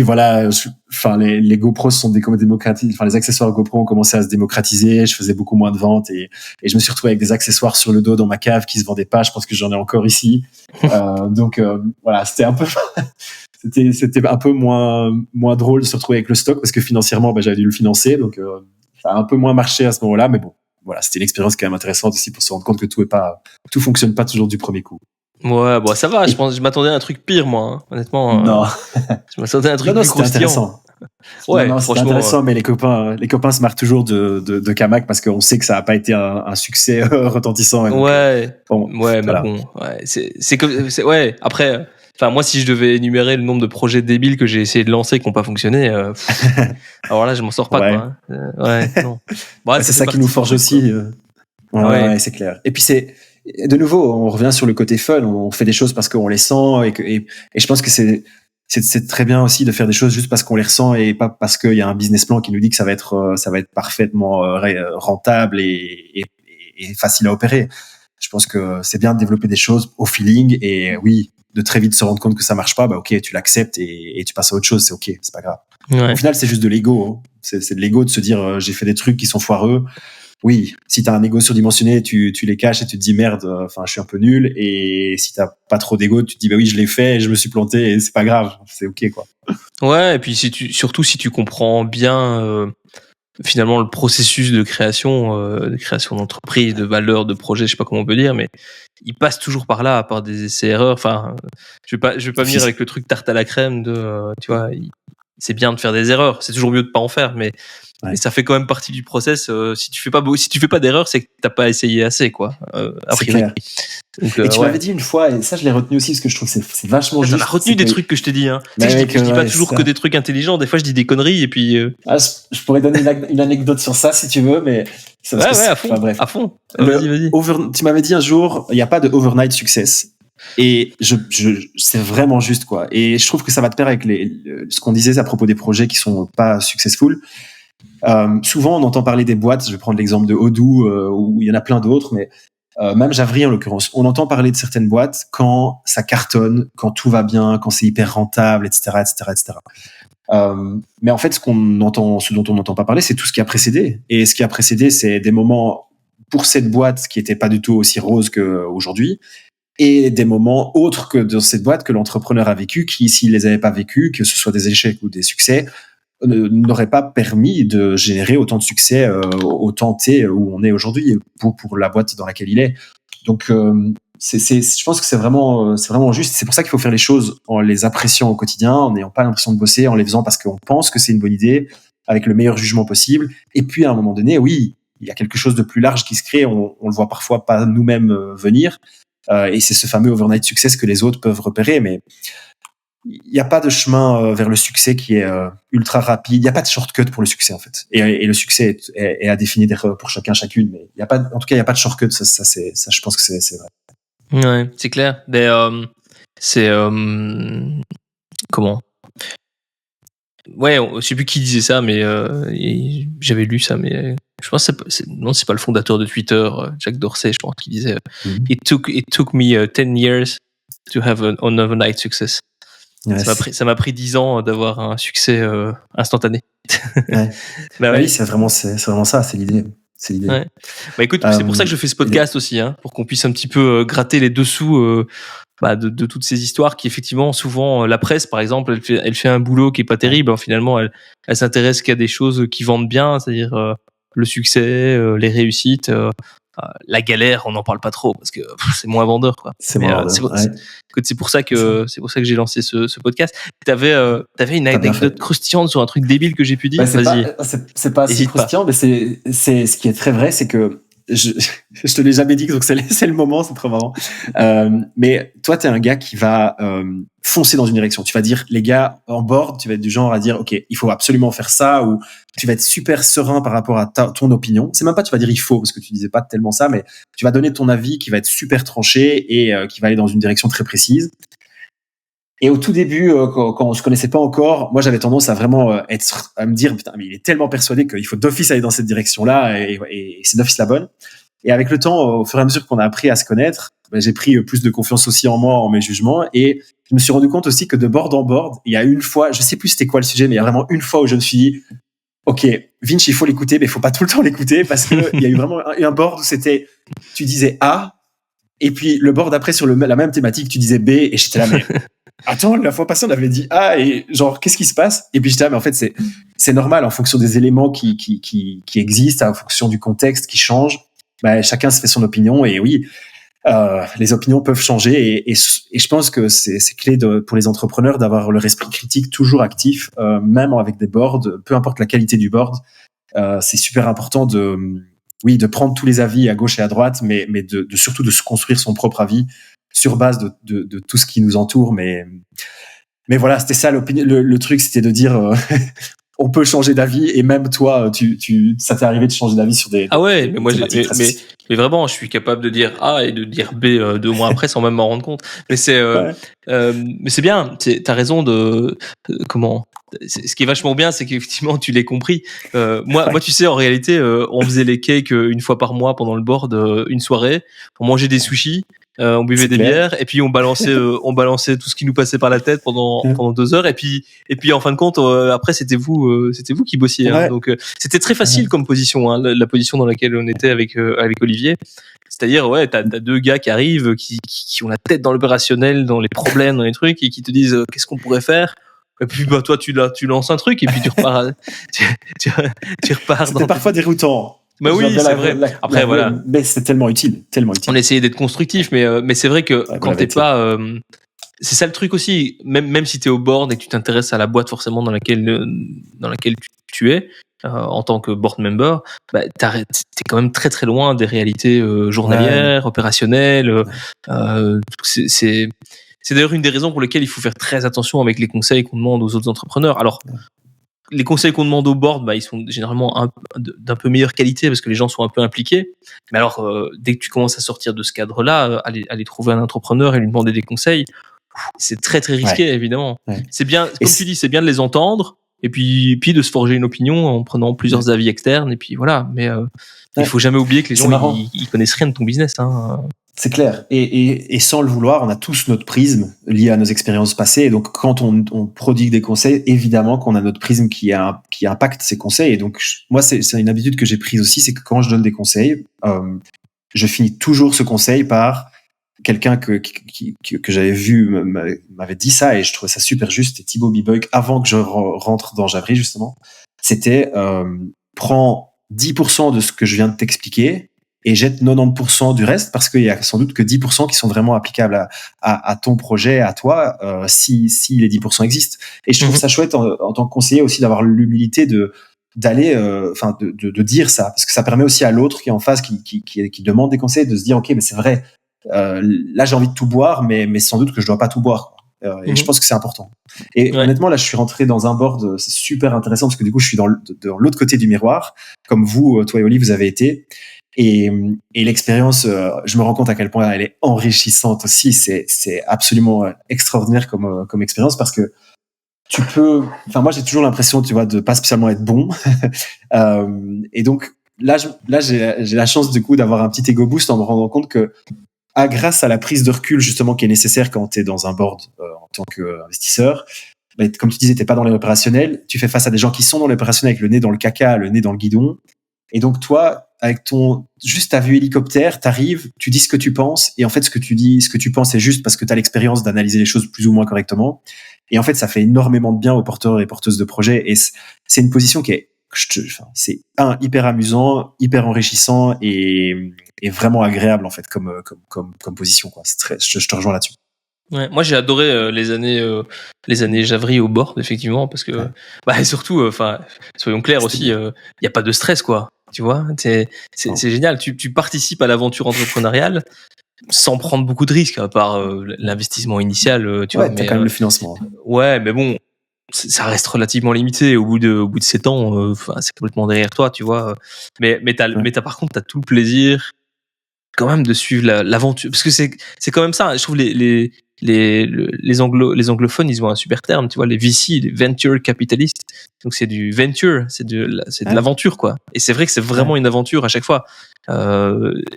voilà, enfin les GoPros sont démocratisés, enfin les accessoires GoPro ont commencé à se démocratiser, je faisais beaucoup moins de ventes et je me suis retrouvé avec des accessoires sur le dos dans ma cave qui se vendaient pas, je pense que j'en ai encore ici. Donc voilà, c'était un peu c'était un peu moins drôle de se retrouver avec le stock parce que financièrement j'avais dû le financer, donc ça a un peu moins marché à ce moment-là, mais bon, voilà, c'était une expérience quand même intéressante aussi pour se rendre compte que tout fonctionne pas toujours du premier coup. Ouais, bon, ça va, je m'attendais à un truc pire, moi, hein. Honnêtement. Non. Je m'attendais à un truc plus croustillant. Intéressant. Ouais, non, c'était intéressant, mais les copains se marrent toujours de Kamak parce qu'on sait que ça n'a pas été un succès retentissant. Donc, ouais, mais bon, ouais, après, enfin, moi, si je devais énumérer le nombre de projets débiles que j'ai essayé de lancer qui n'ont pas fonctionné, alors là, je m'en sors pas, quoi. Non. Bref, c'est ça qui nous forge aussi. Ouais, c'est clair. Et puis de nouveau, on revient sur le côté fun. On fait des choses parce qu'on les sent et je pense que c'est très bien aussi de faire des choses juste parce qu'on les ressent et pas parce qu'il y a un business plan qui nous dit que ça va être parfaitement rentable et facile à opérer. Je pense que c'est bien de développer des choses au feeling et oui, de très vite se rendre compte que ça marche pas, ok, tu l'acceptes et tu passes à autre chose, c'est ok, c'est pas grave. Ouais. Au final, c'est juste de l'ego. Hein. C'est de l'ego de se dire j'ai fait des trucs qui sont foireux. Oui, si t'as un ego surdimensionné, tu les caches et tu te dis merde, enfin je suis un peu nul. Et si t'as pas trop d'ego, tu te dis bah oui je l'ai fait et je me suis planté et c'est pas grave, c'est ok quoi. Ouais, et puis surtout si tu comprends bien finalement le processus de création d'entreprise, de valeur, de projet, je sais pas comment on peut dire, mais il passe toujours par là, par des essais-erreurs. Enfin, je vais pas venir avec le truc tarte à la crème de, tu vois, c'est bien de faire des erreurs, c'est toujours mieux de pas en faire, mais ça fait quand même partie du process. Si tu fais pas d'erreur, c'est que t'as pas essayé assez, quoi. A priori. Donc, et tu m'avais dit une fois, et ça je l'ai retenu aussi parce que je trouve que c'est vachement juste. T'as retenu des trucs que je te dis, hein. Tu sais, je dis pas toujours que des trucs intelligents. Des fois, je dis des conneries et puis. Je pourrais donner une anecdote sur ça si tu veux, mais. À fond. Enfin, bref. À fond. Vas-y. Tu m'avais dit un jour, il n'y a pas de overnight success. Et c'est vraiment juste, quoi. Et je trouve que ça va de pair avec ce qu'on disait à propos des projets qui sont pas successful. Souvent, on entend parler des boîtes. Je vais prendre l'exemple de Odoo, où il y en a plein d'autres, mais même Javry en l'occurrence. On entend parler de certaines boîtes quand ça cartonne, quand tout va bien, quand c'est hyper rentable, etc., etc., etc. Mais en fait, ce dont on n'entend pas parler, c'est tout ce qui a précédé. Et ce qui a précédé, c'est des moments pour cette boîte qui n'étaient pas du tout aussi roses qu'aujourd'hui. Et des moments autres que dans cette boîte que l'entrepreneur a vécu, qui, s'il les avait pas vécus, que ce soit des échecs ou des succès, n'aurait pas permis de générer autant de succès au temps T où on est aujourd'hui pour la boîte dans laquelle il est. Donc, je pense que c'est vraiment juste. C'est pour ça qu'il faut faire les choses en les appréciant au quotidien, en n'ayant pas l'impression de bosser, en les faisant parce qu'on pense que c'est une bonne idée, avec le meilleur jugement possible. Et puis, à un moment donné, oui, il y a quelque chose de plus large qui se crée. On le voit parfois pas nous-mêmes venir. Et c'est ce fameux overnight success que les autres peuvent repérer, mais il n'y a pas de chemin vers le succès qui est ultra rapide. Il n'y a pas de shortcut pour le succès, en fait. Et le succès est à définir pour chacune, mais il n'y a pas de shortcut. Ça, je pense que c'est vrai. Ouais, c'est clair. Mais c'est comment? Ouais, je sais plus qui disait ça, mais j'avais lu ça, mais je pense que c'est pas le fondateur de Twitter, Jack Dorsey, je pense, qui disait It took me 10 years to have an overnight success. Ouais, Ça m'a pris 10 ans d'avoir un succès instantané. ouais. Bah Oui, ouais. c'est vraiment ça, c'est l'idée. C'est l'idée. Ouais. Bah écoute, c'est pour ça que je fais ce podcast aussi, hein, pour qu'on puisse un petit peu gratter les dessous de toutes ces histoires qui effectivement souvent la presse par exemple elle fait un boulot qui est pas terrible, hein, finalement elle s'intéresse qu'à des choses qui vendent bien, c'est-à-dire le succès, les réussites, la galère on n'en parle pas trop parce que c'est moins vendeur quoi. C'est Mais marrant. écoute, c'est pour ça que j'ai lancé ce podcast. T'avais une T'as bien fait. anecdote croustillante sur un truc débile que j'ai pu dire. Vas-y. C'est pas assez Hésite croustillant, mais c'est ce qui est très vrai, c'est que je te l'ai jamais dit, donc c'est le moment, c'est trop marrant. Mais toi, t'es un gars qui va foncer dans une direction. Tu vas dire, les gars, en board, tu vas être du genre à dire, ok, il faut absolument faire ça, ou tu vas être super serein par rapport à ton opinion. C'est même pas, tu vas dire il faut, parce que tu disais pas tellement ça, mais tu vas donner ton avis qui va être super tranché et qui va aller dans une direction très précise. Et au tout début, quand on se connaissait pas encore, moi j'avais tendance à vraiment à me dire putain, mais il est tellement persuadé qu'il faut d'office aller dans cette direction-là et c'est d'office la bonne. Et avec le temps, au fur et à mesure qu'on a appris à se connaître, j'ai pris plus de confiance aussi en moi, en mes jugements, et je me suis rendu compte aussi que de board en board, il y a une fois, je sais plus c'était quoi le sujet, mais il y a vraiment une fois où je me suis dit, ok, Vince, il faut l'écouter, mais il faut pas tout le temps l'écouter parce que il y a eu vraiment un board où c'était, tu disais A, et puis le board après sur la même thématique, tu disais B, et j'étais là, mais attends, la fois passée, on avait dit A, et genre, qu'est-ce qui se passe? Et puis j'étais là, mais en fait, c'est normal, en fonction des éléments qui existent, en fonction du contexte qui change, bah, chacun se fait son opinion, et oui, les opinions peuvent changer, et je pense que c'est clé pour les entrepreneurs d'avoir leur esprit critique toujours actif, même avec des boards, peu importe la qualité du board, c'est super important de prendre tous les avis à gauche et à droite, mais surtout de se construire son propre avis sur base de tout ce qui nous entoure. Mais voilà, c'était ça l'opinion. Le truc, c'était de dire, on peut changer d'avis, et même toi, ça t'est arrivé de changer d'avis sur des. Ah ouais, mais moi, mais vraiment, je suis capable de dire A et de dire B 2 mois après sans même m'en rendre compte. Mais mais c'est bien. T'as raison de comment. Ce qui est vachement bien, c'est qu'effectivement, tu l'as compris. Moi, tu sais, en réalité, on faisait les cakes une fois par mois pendant le board, une soirée. On mangeait des sushis. On buvait des bières et puis on balançait tout ce qui nous passait par la tête pendant 2 heures et puis en fin de compte après c'était vous qui bossiez, hein. Donc c'était très facile comme position, hein, la position dans laquelle on était avec Olivier. C'est-à-dire t'as 2 gars qui arrivent qui ont la tête dans l'opérationnel, dans les problèmes, dans les trucs et qui te disent qu'est-ce qu'on pourrait faire. Et puis toi tu lances un truc et puis tu repars tu repars. C'était parfois déroutant. Bah oui, c'est vrai. Après, voilà. Mais c'est tellement utile. On essayait d'être constructif, mais c'est vrai que quand t'es pas, c'est ça le truc aussi. Même si t'es au board et que tu t'intéresses à la boîte forcément dans laquelle tu es, en tant que board member, bah, t'es quand même très très loin des réalités journalières, opérationnelles. C'est d'ailleurs une des raisons pour lesquelles il faut faire très attention avec les conseils qu'on demande aux autres entrepreneurs. Alors, les conseils qu'on demande au board, bah, ils sont généralement d'un peu meilleure qualité parce que les gens sont un peu impliqués. Mais alors, dès que tu commences à sortir de ce cadre-là, aller trouver un entrepreneur et lui demander des conseils, c'est très très risqué, évidemment. Ouais. C'est bien, comme tu dis, c'est bien de les entendre et puis de se forger une opinion en prenant plusieurs avis externes et puis voilà. Mais il faut jamais oublier que les gens ils connaissent rien de ton business, hein. C'est clair. Et sans le vouloir, on a tous notre prisme lié à nos expériences passées. Et donc, quand on prodigue des conseils, évidemment qu'on a notre prisme qui impacte ces conseils. Et donc, moi, c'est une habitude que j'ai prise aussi, c'est que quand je donne des conseils, je finis toujours ce conseil par quelqu'un que j'avais vu m'avait dit ça, et je trouvais ça super juste. C'était Thibaut Biboyk, avant que je rentre dans Javry, justement. C'était prends 10% de ce que je viens de t'expliquer et jette 90% du reste, parce qu'il y a sans doute que 10% qui sont vraiment applicables à ton projet, à toi, si les 10% existent. Et je trouve ça chouette en tant que conseiller aussi d'avoir l'humilité d'aller, de dire ça, parce que ça permet aussi à l'autre qui est en face, qui demande des conseils, de se dire ok, mais c'est vrai, là j'ai envie de tout boire, mais sans doute que je dois pas tout boire, quoi. Et je pense que c'est important. Et honnêtement, là, je suis rentré dans un board, c'est super intéressant parce que du coup, je suis dans l'autre côté du miroir, comme vous, toi et Oli, vous avez été. Et l'expérience, je me rends compte à quel point elle est enrichissante aussi. C'est absolument extraordinaire comme expérience, parce que tu peux. Enfin, moi, j'ai toujours l'impression, tu vois, de pas spécialement être bon. Et donc là, j'ai la chance du coup d'avoir un petit ego boost en me rendant compte que grâce à la prise de recul justement qui est nécessaire quand tu es dans un board en tant qu'investisseur, comme tu disais, tu n'es pas dans l'opérationnel, tu fais face à des gens qui sont dans l'opérationnel avec le nez dans le caca, le nez dans le guidon. Et donc toi, avec juste ta vue hélicoptère, t'arrives, tu dis ce que tu penses, et en fait ce que tu dis, ce que tu penses est juste parce que tu as l'expérience d'analyser les choses plus ou moins correctement. Et en fait, ça fait énormément de bien aux porteurs et porteuses de projets. Et c'est une position qui est, c'est hyper amusant, hyper enrichissant et vraiment agréable en fait comme position, quoi. C'est je te rejoins là-dessus. Ouais, moi j'ai adoré les années Javri au board, effectivement, parce que surtout, soyons clairs aussi, il y a pas de stress, quoi. Tu vois, c'est génial. Tu participes à l'aventure entrepreneuriale sans prendre beaucoup de risques, à part l'investissement initial. Tu vois, t'as quand même le financement. Ouais, mais bon, ça reste relativement limité. Au bout de 7 ans, c'est complètement derrière toi, tu vois. Mais par contre, t'as tout le plaisir quand même de suivre l'aventure, parce que c'est quand même ça. Je trouve les anglophones, ils ont un super terme, tu vois, les VC, les venture capitalistes. Donc c'est du venture, c'est de l'aventure, quoi. Et c'est vrai que c'est vraiment une aventure à chaque fois.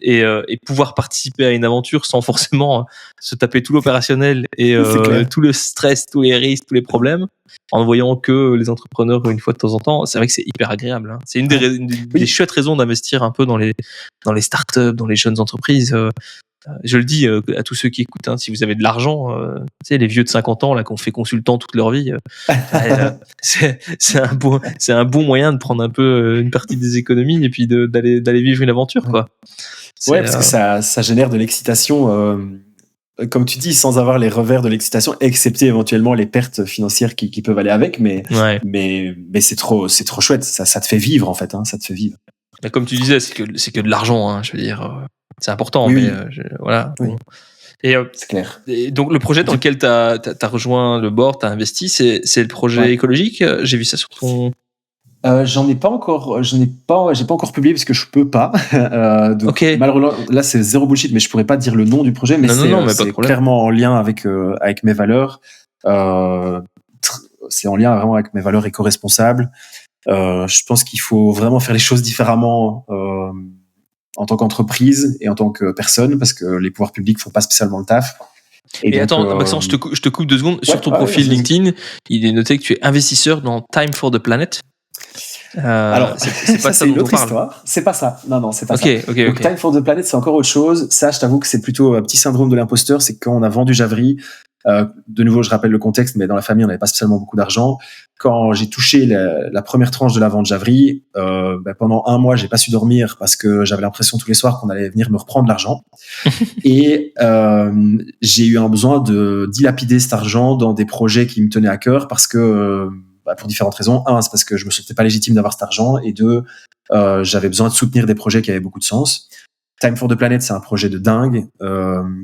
Et pouvoir participer à une aventure sans forcément se taper tout l'opérationnel et tout le stress, tous les risques, tous les problèmes, en voyant que les entrepreneurs une fois de temps en temps, c'est vrai que c'est hyper agréable, hein. C'est une des chouettes raisons d'investir un peu dans les startups, dans les jeunes entreprises. Je le dis à tous ceux qui écoutent, hein, si vous avez de l'argent, tu sais, les vieux de 50 ans là qu'on fait consultant toute leur vie, c'est un bon moyen de prendre un peu une partie des économies et puis d'aller vivre une aventure, quoi. Ouais, parce que ça génère de l'excitation, comme tu dis, sans avoir les revers de l'excitation, excepté éventuellement les pertes financières qui peuvent aller avec, mais c'est trop chouette, ça te fait vivre en fait, hein, ça te fait vivre. Mais comme tu disais, c'est que de l'argent, hein, je veux dire. C'est important, oui, mais voilà. Oui. Bon. Et c'est clair. Et donc le projet dans lequel t'as rejoint le board, t'as investi, c'est le projet écologique. J'ai vu ça sur ton. J'ai pas encore publié parce que je peux pas. Donc malheureusement, là c'est zéro bullshit, mais je pourrais pas dire le nom du projet, mais c'est clairement en lien avec mes valeurs. C'est en lien vraiment avec mes valeurs éco-responsables. Je pense qu'il faut vraiment faire les choses différemment. En tant qu'entreprise et en tant que personne, parce que les pouvoirs publics font pas spécialement le taf. Et donc, attends, Maxence, je te coupe 2 secondes. Sur ton profil LinkedIn, il est noté que tu es investisseur dans Time for the Planet. Alors, c'est pas ça, c'est une autre histoire. C'est pas ça. Non, c'est pas ça. Donc, Time for the Planet, c'est encore autre chose. Ça, je t'avoue que c'est plutôt un petit syndrome de l'imposteur. C'est quand on a vendu Javri. De nouveau, je rappelle le contexte, mais dans la famille, on n'avait pas spécialement beaucoup d'argent. Quand j'ai touché la première tranche de la vente Javri, pendant 1 mois, j'ai pas su dormir parce que j'avais l'impression tous les soirs qu'on allait venir me reprendre l'argent. Et j'ai eu un besoin de dilapider cet argent dans des projets qui me tenaient à cœur parce que pour différentes raisons. 1, c'est parce que je me sentais pas légitime d'avoir cet argent, et 2, j'avais besoin de soutenir des projets qui avaient beaucoup de sens. Time for the Planet, c'est un projet de dingue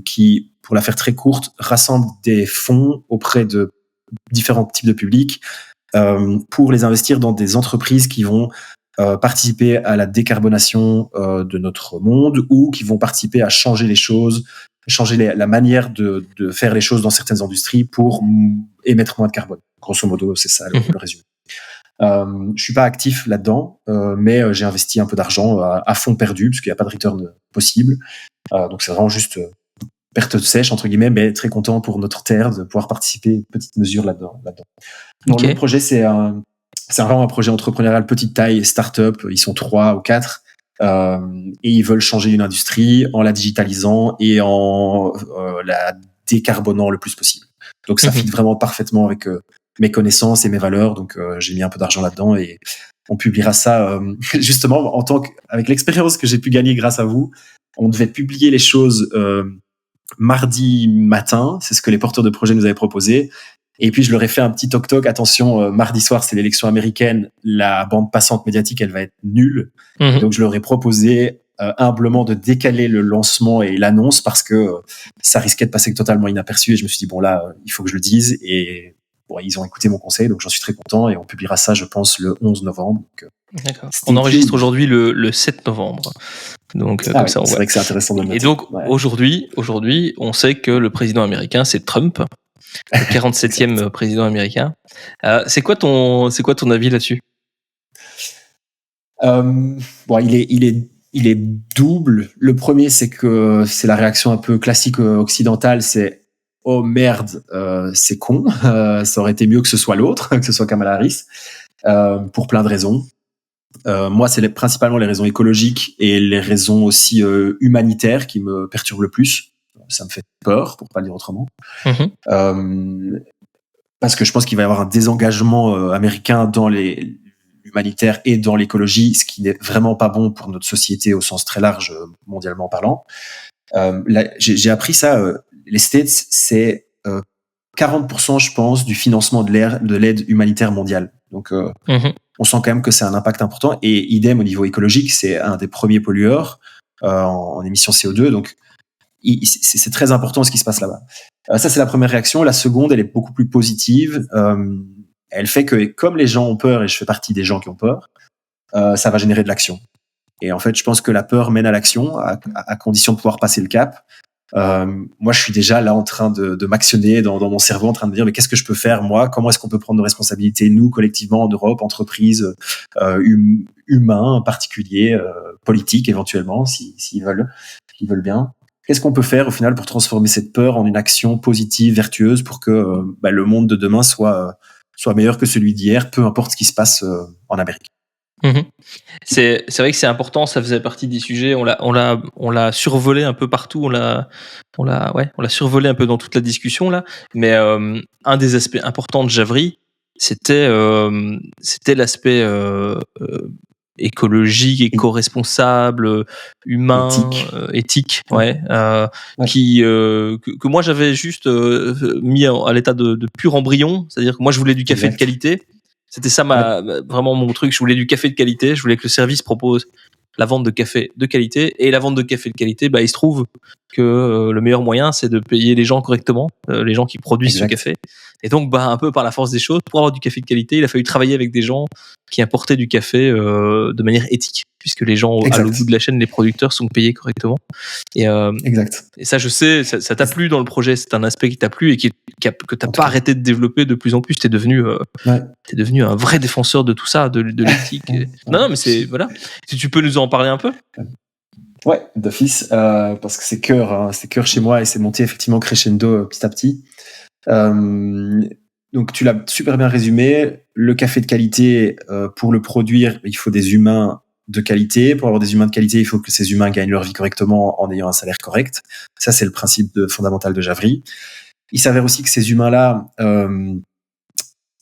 qui, pour la faire très courte, rassemble des fonds auprès de différents types de publics pour les investir dans des entreprises qui vont participer à la décarbonation de notre monde, ou qui vont participer à changer les choses, changer la manière de faire les choses dans certaines industries pour émettre moins de carbone. Grosso modo, c'est ça le résumé. Je suis pas actif là-dedans, mais j'ai investi un peu d'argent à fond perdu, parce qu'il n'y a pas de return possible. Donc c'est vraiment juste perte sèche, entre guillemets, mais très content pour notre terre de pouvoir participer, petite mesure là-dedans. Donc le projet, c'est vraiment un projet entrepreneurial petite taille, start-up. Ils sont 3 ou 4. Et ils veulent changer une industrie en la digitalisant et en la décarbonant le plus possible. Donc ça fit vraiment parfaitement avec mes connaissances et mes valeurs. Donc j'ai mis un peu d'argent là-dedans, et on publiera ça justement avec l'expérience que j'ai pu gagner grâce à vous. On devait publier les choses mardi matin, c'est ce que les porteurs de projet nous avaient proposé. Et puis je leur ai fait un petit toc-toc, attention, mardi soir c'est l'élection américaine, la bande passante médiatique elle va être nulle. Donc je leur ai proposé humblement de décaler le lancement et l'annonce parce que ça risquait de passer totalement inaperçu, et je me suis dit bon là il faut que je le dise, et bon, ils ont écouté mon conseil, donc j'en suis très content, et on publiera ça je pense le 11 novembre. Donc, d'accord. On enregistre aujourd'hui le 7 novembre. Donc comme ça on c'est voit. vrai que c'est intéressant de le noter. Et donc aujourd'hui on sait que le président américain c'est Trump, le 47e président américain. C'est quoi ton avis là-dessus? Il est il est double. Le premier, c'est que c'est la réaction un peu classique occidentale, c'est oh merde, c'est con, ça aurait été mieux que ce soit l'autre, que ce soit Kamala Harris, pour plein de raisons. Moi, c'est principalement les raisons écologiques et les raisons aussi humanitaires qui me perturbent le plus. Ça me fait peur, pour pas le dire autrement. Parce que je pense qu'il va y avoir un désengagement américain dans l'humanitaire et dans l'écologie, ce qui n'est vraiment pas bon pour notre société au sens très large, mondialement parlant. J'ai appris ça. Les States, c'est 40%, je pense, du financement de l'aide humanitaire mondiale. Donc, on sent quand même que c'est un impact important. Et idem au niveau écologique, c'est un des premiers pollueurs en émissions CO2. Donc, c'est très important ce qui se passe là-bas. Ça, c'est la première réaction. La seconde, elle est beaucoup plus positive. Elle fait que, comme les gens ont peur, et je fais partie des gens qui ont peur, ça va générer de l'action. Et en fait, je pense que la peur mène à l'action, à condition de pouvoir passer le cap. Moi, je suis déjà là en train de m'actionner dans mon cerveau, en train de me dire mais qu'est-ce que je peux faire moi ? Comment est-ce qu'on peut prendre nos responsabilités, nous, collectivement, en Europe, entreprises, humains, particuliers, politiques, éventuellement, s'ils veulent bien. Qu'est-ce qu'on peut faire au final pour transformer cette peur en une action positive, vertueuse, pour que le monde de demain soit meilleur que celui d'hier, peu importe ce qui se passe en Amérique. C'est vrai que c'est important, ça faisait partie des sujets, on l'a survolé un peu partout, on l'a survolé un peu dans toute la discussion là, mais un des aspects importants de Javri, c'était l'aspect écologique, éco-responsable, humain, éthique, que moi j'avais juste mis à l'état de pur embryon, c'est-à-dire que moi je voulais du café de qualité. C'était ça vraiment mon truc. Je voulais du café de qualité. Je voulais que le service propose la vente de café de qualité. Et la vente de café de qualité, il se trouve que le meilleur moyen, c'est de payer les gens correctement, les gens qui produisent ce café. Et donc, un peu par la force des choses, pour avoir du café de qualité, il a fallu travailler avec des gens qui importaient du café de manière éthique, puisque les gens à l'autre bout de la chaîne, les producteurs, sont payés correctement. Et ça, je sais, ça t'a plu dans le projet. C'est un aspect qui t'a plu et que t'as pas arrêté de développer de plus en plus. T'es devenu un vrai défenseur de tout ça, de l'éthique. Non, mais voilà. Si tu peux nous en parler un peu. Ouais, d'office, parce que c'est cœur chez moi et c'est monté effectivement crescendo petit à petit. Donc tu l'as super bien résumé. Le café de qualité, pour le produire, il faut des humains de qualité. Pour avoir des humains de qualité, il faut que ces humains gagnent leur vie correctement en ayant un salaire correct. Ça, c'est le principe fondamental de Javri. Il s'avère aussi que ces humains-là,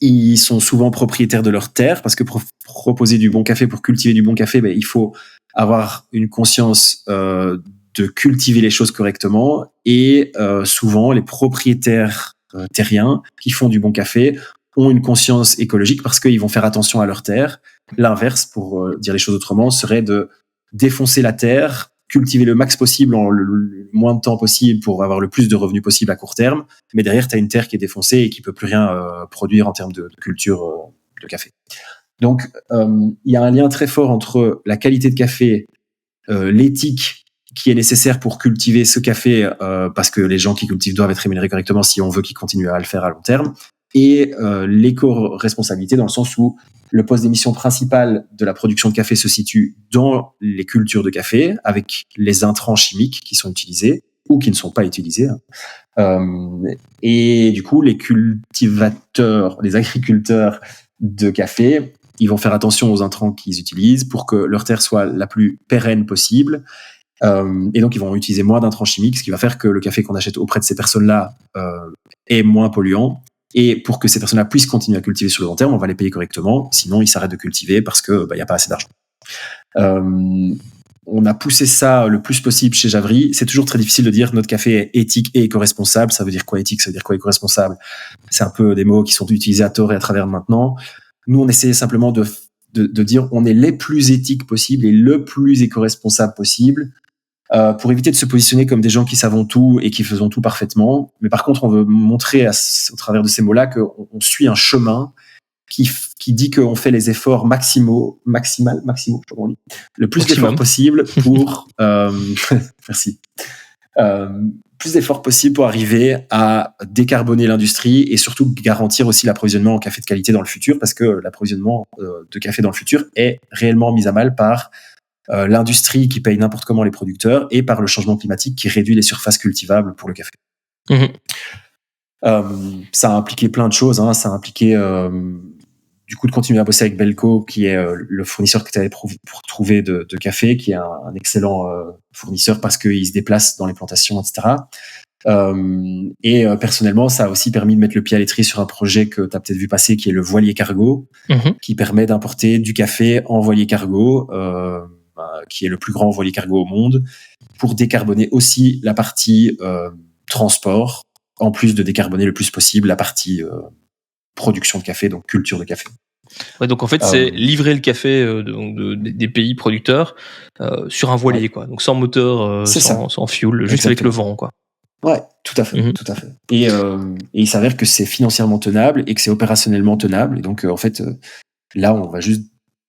ils sont souvent propriétaires de leur terre, parce que pour proposer du bon café, pour cultiver du bon café, il faut avoir une conscience de cultiver les choses correctement. Et souvent, les propriétaires terriens qui font du bon café ont une conscience écologique parce qu'ils vont faire attention à leur terre. L'inverse, pour dire les choses autrement, serait de défoncer la terre, cultiver le max possible en le moins de temps possible pour avoir le plus de revenus possible à court terme. Mais derrière, tu as une terre qui est défoncée et qui peut plus rien produire en termes de culture de café. Donc, il y a un lien très fort entre la qualité de café, l'éthique qui est nécessaire pour cultiver ce café, parce que les gens qui cultivent doivent être rémunérés correctement si on veut qu'ils continuent à le faire à long terme, et l'éco-responsabilité dans le sens où le poste d'émission principal de la production de café se situe dans les cultures de café, avec les intrants chimiques qui sont utilisés ou qui ne sont pas utilisés. Et du coup, les cultivateurs, les agriculteurs de café, ils vont faire attention aux intrants qu'ils utilisent pour que leur terre soit la plus pérenne possible. Et donc, ils vont utiliser moins d'intrants chimiques, ce qui va faire que le café qu'on achète auprès de ces personnes-là est moins polluant. Et pour que ces personnes-là puissent continuer à cultiver sur le long terme, on va les payer correctement. Sinon, ils s'arrêtent de cultiver parce que y a pas assez d'argent. On a poussé ça le plus possible chez Javri. C'est toujours très difficile de dire notre café est éthique et éco-responsable. Ça veut dire quoi éthique ? Ça veut dire quoi éco-responsable ? C'est un peu des mots qui sont utilisés à tort et à travers maintenant. Nous, on essayait simplement de dire on est les plus éthiques possibles et le plus éco-responsable possible, pour éviter de se positionner comme des gens qui savent tout et qui faisons tout parfaitement. Mais par contre, on veut montrer au travers de ces mots-là qu'on suit un chemin qui dit qu'on fait les efforts maximaux, le plus d'efforts possible pour merci. Plus d'efforts possible pour arriver à décarboner l'industrie et surtout garantir aussi l'approvisionnement en café de qualité dans le futur, parce que l'approvisionnement de café dans le futur est réellement mis à mal par l'industrie qui paye n'importe comment les producteurs et par le changement climatique qui réduit les surfaces cultivables pour le café. Ça a impliqué plein de choses. Ça a impliqué du coup de continuer à bosser avec Belco, qui est le fournisseur que tu avais pour trouver de café, qui est un excellent fournisseur parce qu'il se déplace dans les plantations, etc. Personnellement, ça a aussi permis de mettre le pied à l'étrier sur un projet que tu as peut-être vu passer, qui est le voilier cargo, qui permet d'importer du café en voilier cargo, qui est le plus grand voilier cargo au monde, pour décarboner aussi la partie transport, en plus de décarboner le plus possible la partie production de café, donc culture de café. Ouais, donc en fait, c'est livrer le café des pays producteurs sur un voilier, quoi. Donc sans moteur, sans fuel, juste avec le vent, quoi. Ouais, tout à fait, tout à fait. Et il s'avère que c'est financièrement tenable et que c'est opérationnellement tenable. Et donc, en fait, là, on va juste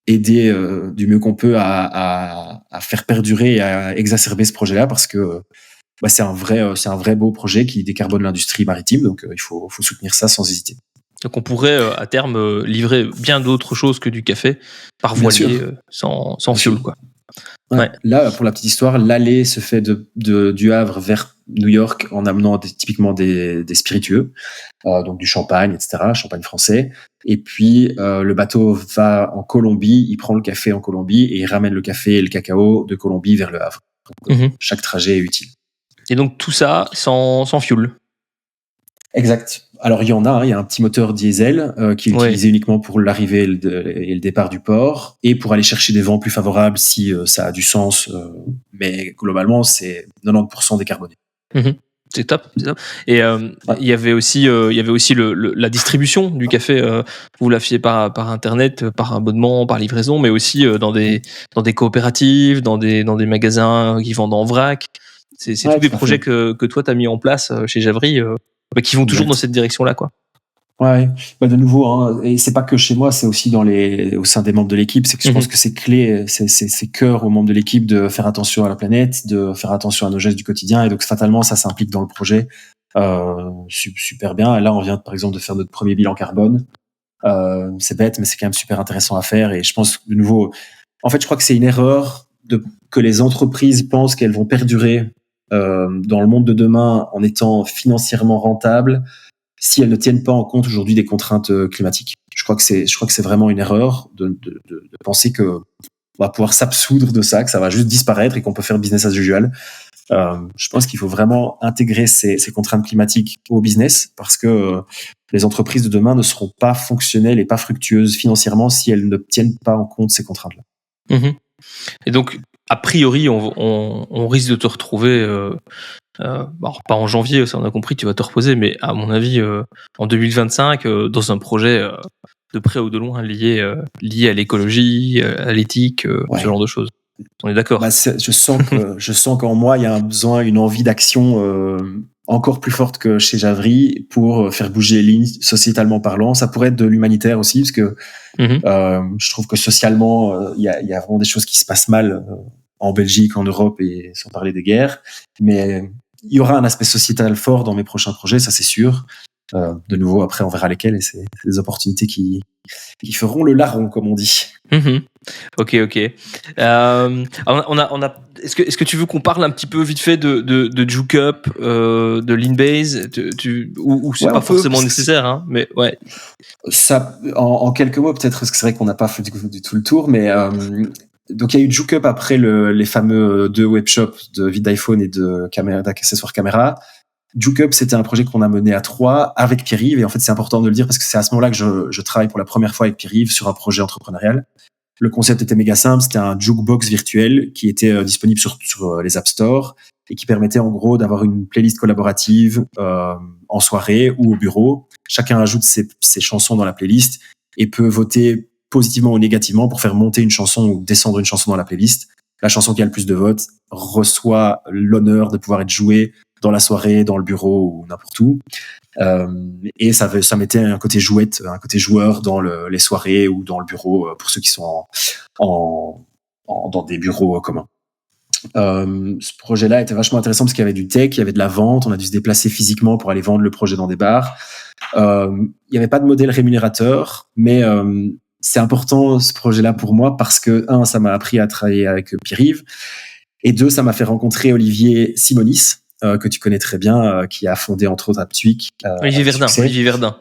aider du mieux qu'on peut à faire perdurer et à exacerber ce projet-là, parce que c'est un vrai beau projet qui décarbone l'industrie maritime. Donc, il faut soutenir ça sans hésiter. Donc on pourrait à terme livrer bien d'autres choses que du café par voilier sans fuel, quoi. Ouais. Là, pour la petite histoire, l'aller se fait du Havre vers New York en amenant typiquement des spiritueux, donc du champagne, etc., champagne français. Et puis le bateau va en Colombie, il prend le café en Colombie et il ramène le café et le cacao de Colombie vers le Havre. Donc, chaque trajet est utile. Et donc tout ça sans fuel. Exact. Alors il y a un petit moteur diesel qui est utilisé uniquement pour l'arrivée et le départ du port, et pour aller chercher des vents plus favorables si ça a du sens, mais globalement c'est 90% décarboné. C'est top. Et il y avait aussi la distribution du café. Vous la faisiez par internet, par abonnement, par livraison, mais aussi dans des coopératives, dans des magasins qui vendent en vrac. C'est tous des projets que toi t'as mis en place chez Javry, qui vont toujours dans cette direction-là, quoi. Ouais, de nouveau, et c'est pas que chez moi, c'est aussi au sein des membres de l'équipe. C'est que je pense que c'est clé, c'est cœur aux membres de l'équipe de faire attention à la planète, de faire attention à nos gestes du quotidien, et donc fatalement ça s'implique dans le projet super bien. Et là, on vient par exemple de faire notre premier bilan carbone. C'est bête, mais c'est quand même super intéressant à faire. Et je pense de nouveau, en fait, je crois que c'est une erreur que les entreprises pensent qu'elles vont perdurer dans le monde de demain en étant financièrement rentables si elles ne tiennent pas en compte aujourd'hui des contraintes climatiques. Je crois que c'est vraiment une erreur de penser que on va pouvoir s'absoudre de ça, que ça va juste disparaître et qu'on peut faire business as usual. Je pense qu'il faut vraiment intégrer ces contraintes climatiques au business, parce que les entreprises de demain ne seront pas fonctionnelles et pas fructueuses financièrement si elles ne tiennent pas en compte ces contraintes-là. Et donc, a priori, on risque de te retrouver, alors pas en janvier, ça on a compris, tu vas te reposer, mais à mon avis, en 2025, dans un projet de près ou de loin lié à l'écologie, à l'éthique, ce genre de choses. On est d'accord? Je sens qu'en moi, il y a un besoin, une envie d'action encore plus forte que chez Javry pour faire bouger les lignes, sociétalement parlant. Ça pourrait être de l'humanitaire aussi, parce que je trouve que socialement, il y a vraiment des choses qui se passent mal en Belgique, en Europe, et sans parler des guerres. Mais il y aura un aspect sociétal fort dans mes prochains projets, ça c'est sûr. De nouveau, après, on verra lesquels, et c'est des opportunités qui feront le larron, comme on dit. Ok. Est-ce que tu veux qu'on parle un petit peu vite fait de Jukup, de Leanbase, ou c'est pas forcément nécessaire, hein, mais ouais. Ça, en quelques mots peut-être, parce que c'est vrai qu'on n'a pas fait du tout le tour, mais donc il y a eu Jukup après les fameux 2 webshops de vide d'iPhone et d'accessoires caméra. Jukup, c'était un projet qu'on a mené à 3 avec Pierre-Yves, et en fait c'est important de le dire parce que c'est à ce moment-là que je travaille pour la première fois avec Pierre-Yves sur un projet entrepreneurial. Le concept était méga simple, c'était un jukebox virtuel qui était disponible sur les App Store et qui permettait en gros d'avoir une playlist collaborative en soirée ou au bureau. Chacun ajoute ses chansons dans la playlist et peut voter positivement ou négativement pour faire monter une chanson ou descendre une chanson dans la playlist. La chanson qui a le plus de votes reçoit l'honneur de pouvoir être jouée dans la soirée, dans le bureau ou n'importe où. Et ça mettait un côté jouette, un côté joueur dans les soirées ou dans le bureau pour ceux qui sont dans des bureaux communs. Ce projet-là était vachement intéressant parce qu'il y avait du tech, il y avait de la vente, on a dû se déplacer physiquement pour aller vendre le projet dans des bars. Il n'y avait pas de modèle rémunérateur, mais c'est important ce projet-là pour moi parce que ça m'a appris à travailler avec Pierre-Yves, et 2, ça m'a fait rencontrer Olivier Simonis, que tu connais très bien, qui a fondé entre autres Aptuic. Olivier Verdun.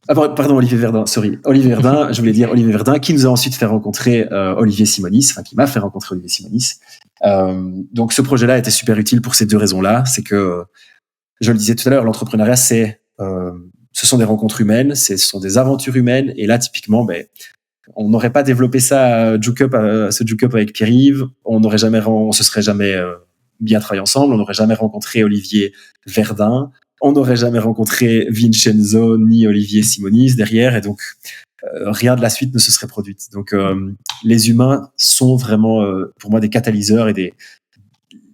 Ah, pardon, Olivier Verdun, sorry. Olivier Verdun, je voulais dire Olivier Verdun, qui nous a ensuite fait rencontrer Olivier Simonis, qui m'a fait rencontrer Olivier Simonis. Donc ce projet-là était super utile pour ces 2 raisons-là. C'est que, je le disais tout à l'heure, l'entrepreneuriat, ce sont des rencontres humaines, ce sont des aventures humaines. Et là, typiquement, on n'aurait pas développé ça à Juke Up avec Pierre-Yves, on se serait jamais bien travaillé ensemble, on n'aurait jamais rencontré Olivier Verdun, on n'aurait jamais rencontré Vincenzo ni Olivier Simonis derrière, et donc rien de la suite ne se serait produit. Donc les humains sont vraiment pour moi des catalyseurs et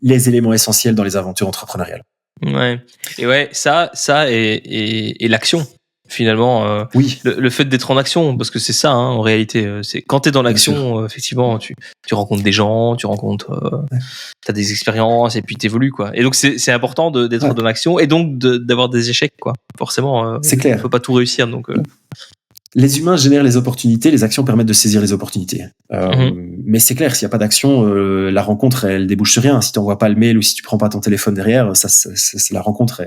les éléments essentiels dans les aventures entrepreneuriales. Ouais. Et ouais, ça et l'action. Finalement, oui. Le fait d'être en action, parce que c'est ça, hein, en réalité, c'est quand t'es dans l'action, effectivement, tu rencontres des gens, t'as des expériences et puis t'évolues, quoi. Et donc c'est important d'être dans l'action et donc d'avoir des échecs, quoi. Forcément, c'est clair. On peut pas tout réussir, donc. Les humains génèrent les opportunités, les actions permettent de saisir les opportunités. Mais c'est clair, s'il n'y a pas d'action, la rencontre, elle débouche sur rien. Si tu n'envoies pas le mail ou si tu prends pas ton téléphone derrière, la rencontre,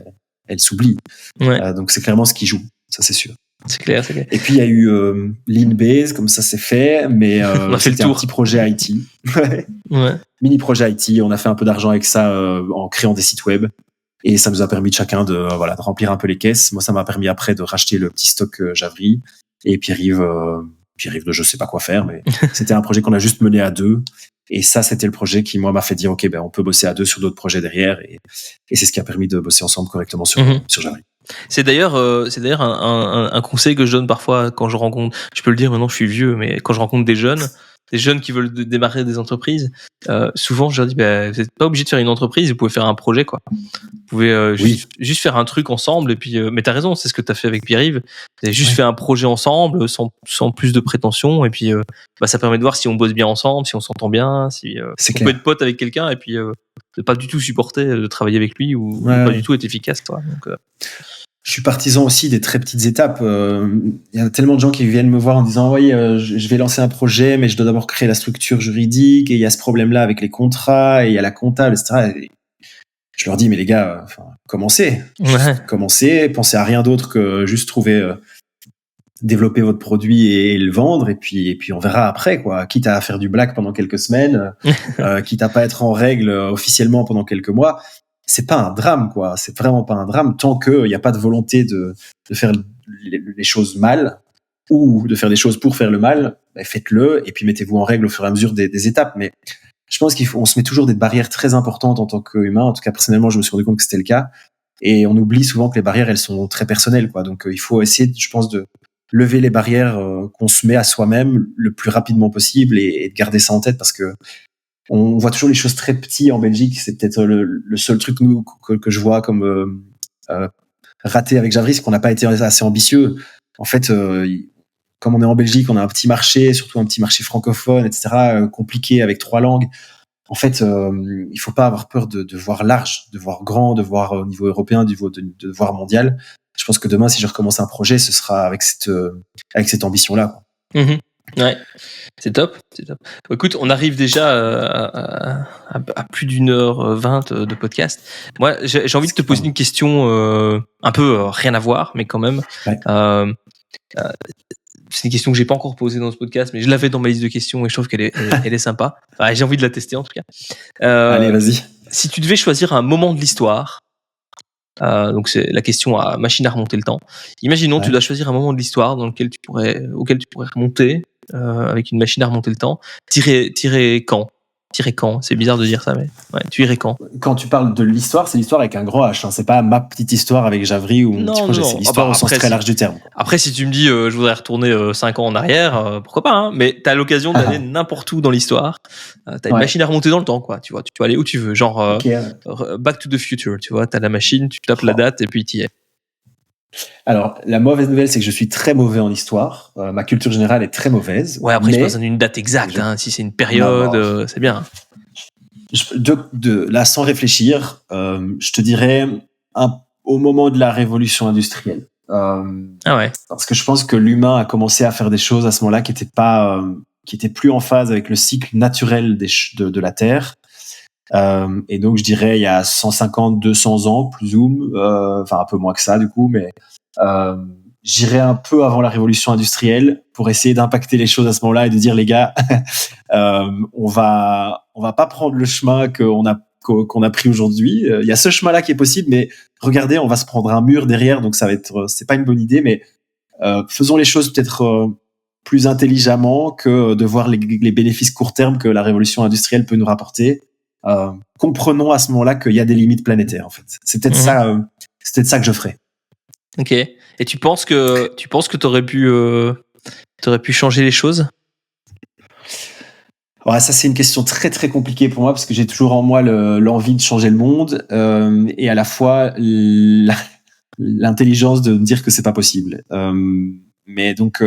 elle s'oublie. Ouais. Donc c'est clairement ce qui joue, ça c'est sûr. C'est clair. Et puis il y a eu Leanbase, comme ça c'est fait, mais c'était un petit projet IT. Ouais. Mini projet IT, on a fait un peu d'argent avec ça en créant des sites web. Et ça nous a permis de chacun de remplir un peu les caisses. Moi, ça m'a permis après de racheter le petit stock Javry. Et Pierre-Yves de je sais pas quoi faire, mais c'était un projet qu'on a juste mené à 2. Et ça, c'était le projet qui, moi, m'a fait dire, OK, on peut bosser à 2 sur d'autres projets derrière. Et c'est ce qui a permis de bosser ensemble correctement sur Javry. C'est d'ailleurs un conseil que je donne parfois quand je rencontre, je peux le dire maintenant, je suis vieux, mais quand je rencontre des jeunes qui veulent démarrer des entreprises, souvent je leur dis, vous n'êtes pas obligé de faire une entreprise, vous pouvez faire un projet, quoi. Vous pouvez juste faire un truc ensemble, et puis, mais t'as raison, c'est ce que t'as fait avec Pierre-Yves. Vous avez juste fait un projet ensemble, sans plus de prétention, et puis, ça permet de voir si on bosse bien ensemble, si on s'entend bien, si on peut être pote avec quelqu'un, et puis, de pas du tout supporter de travailler avec lui, ou pas du tout être efficace, toi. Donc, je suis partisan aussi des très petites étapes. Il y a tellement de gens qui viennent me voir en disant je vais lancer un projet, mais je dois d'abord créer la structure juridique, et il y a ce problème-là avec les contrats, et il y a la comptable, etc. Et je leur dis, mais les gars, commencez. Commencez, pensez à rien d'autre que juste développer votre produit et le vendre, et puis on verra après, quoi. Quitte à faire du black pendant quelques semaines, quitte à pas être en règle officiellement pendant quelques mois. C'est pas un drame, quoi. C'est vraiment pas un drame tant qu'il n'y a pas de volonté de faire les choses mal ou de faire des choses pour faire le mal. Faites-le et puis mettez-vous en règle au fur et à mesure des étapes. Mais je pense qu'on se met toujours des barrières très importantes en tant qu'humain. En tout cas, personnellement, je me suis rendu compte que c'était le cas. Et on oublie souvent que les barrières, elles sont très personnelles, quoi. Donc, il faut essayer, je pense, de lever les barrières qu'on se met à soi-même le plus rapidement possible et de garder ça en tête parce que on voit toujours les choses très petites en Belgique. C'est peut-être le seul truc que je vois comme raté avec Javry, c'est qu'on n'a pas été assez ambitieux. En fait, comme on est en Belgique, on a un petit marché, surtout un petit marché francophone, etc., compliqué avec 3 langues. En fait, il faut pas avoir peur de voir large, de voir grand, de voir au niveau européen, de voir mondial. Je pense que demain, si je recommence un projet, ce sera avec cette ambition-là, quoi. Ouais, c'est top. Écoute, on arrive déjà à plus d'1h20 de podcast. Moi, j'ai envie de te poser une question un peu rien à voir, mais quand même. Ouais. C'est une question que j'ai pas encore posée dans ce podcast, mais je l'avais dans ma liste de questions et je trouve qu'elle est sympa. J'ai envie de la tester en tout cas. Allez, vas-y. Si tu devais choisir un moment de l'histoire, donc c'est la question à machine à remonter le temps. Imaginons tu dois choisir un moment de l'histoire auquel tu pourrais remonter avec une machine à remonter le temps. Tirer quand? C'est bizarre de dire ça, mais tu irais quand? Quand tu parles de l'histoire, c'est l'histoire avec un grand H. Hein. C'est pas ma petite histoire avec Javry ou mon petit projet. C'est l'histoire au sens très large du terme. Après, si tu me dis je voudrais retourner 5 ans en arrière, pourquoi pas, hein, mais t'as l'occasion d'aller n'importe où dans l'histoire. T'as une machine à remonter dans le temps, quoi. Tu vois, tu peux aller où tu veux. Genre Back to the Future, tu vois. T'as la machine, tu tapes la date et puis t'y es. Alors, la mauvaise nouvelle, c'est que je suis très mauvais en histoire. Ma culture générale est très mauvaise. Ouais, après, je pense une date exacte. Hein. Si c'est une période, c'est bien. Là, sans réfléchir, je te dirais au moment de la révolution industrielle. Ah ouais. Parce que je pense que l'humain a commencé à faire des choses à ce moment-là qui étaient plus en phase avec le cycle naturel de la Terre. Et donc, je dirais, il y a 150, 200 ans, plus ou enfin un peu moins que ça, du coup, mais j'irais un peu avant la révolution industrielle pour essayer d'impacter les choses à ce moment-là et de dire, les gars, on va pas prendre le chemin qu'on a pris aujourd'hui. Il y a ce chemin-là qui est possible, mais regardez, on va se prendre un mur derrière, donc c'est pas une bonne idée, mais faisons les choses peut-être plus intelligemment que de voir les bénéfices court terme que la révolution industrielle peut nous rapporter. Comprenons à ce moment-là qu'il y a des limites planétaires, en fait. C'est peut-être ça que je ferais. Ok. Et tu penses que t'aurais pu changer les choses? Ouais, ça, c'est une question très, très compliquée pour moi parce que j'ai toujours en moi l'envie de changer le monde et à la fois l'intelligence de me dire que c'est pas possible. Mais donc,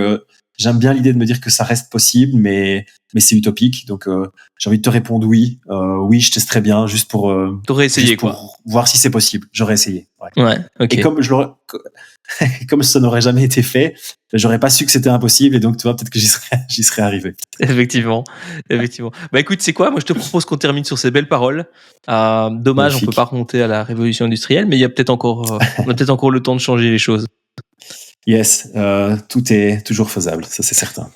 j'aime bien l'idée de me dire que ça reste possible, mais c'est utopique. Donc, j'ai envie de te répondre oui. Oui, je testerais bien juste pour... T'aurais essayé, juste pour quoi. voir si c'est possible. J'aurais essayé. Ouais, ok. Et comme ça n'aurait jamais été fait, j'aurais pas su que c'était impossible et donc tu vois, peut-être que j'y serais arrivé. Effectivement. Bah écoute, c'est quoi? Moi, je te propose qu'on termine sur ces belles paroles. Dommage, Magnifique. on peut pas remonter à la révolution industrielle, mais il y a peut-être encore, on a peut-être encore le temps de changer les choses. Yes, tout est toujours faisable, ça c'est certain.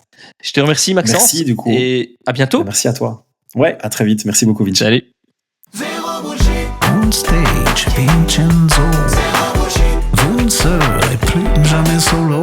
Je te remercie, Maxence. Merci du coup. Et à bientôt. Merci à toi. Ouais, à très vite. Merci beaucoup, Vinci. Salut. On stage, Vincenzo. Vous ne serez plus jamais solo.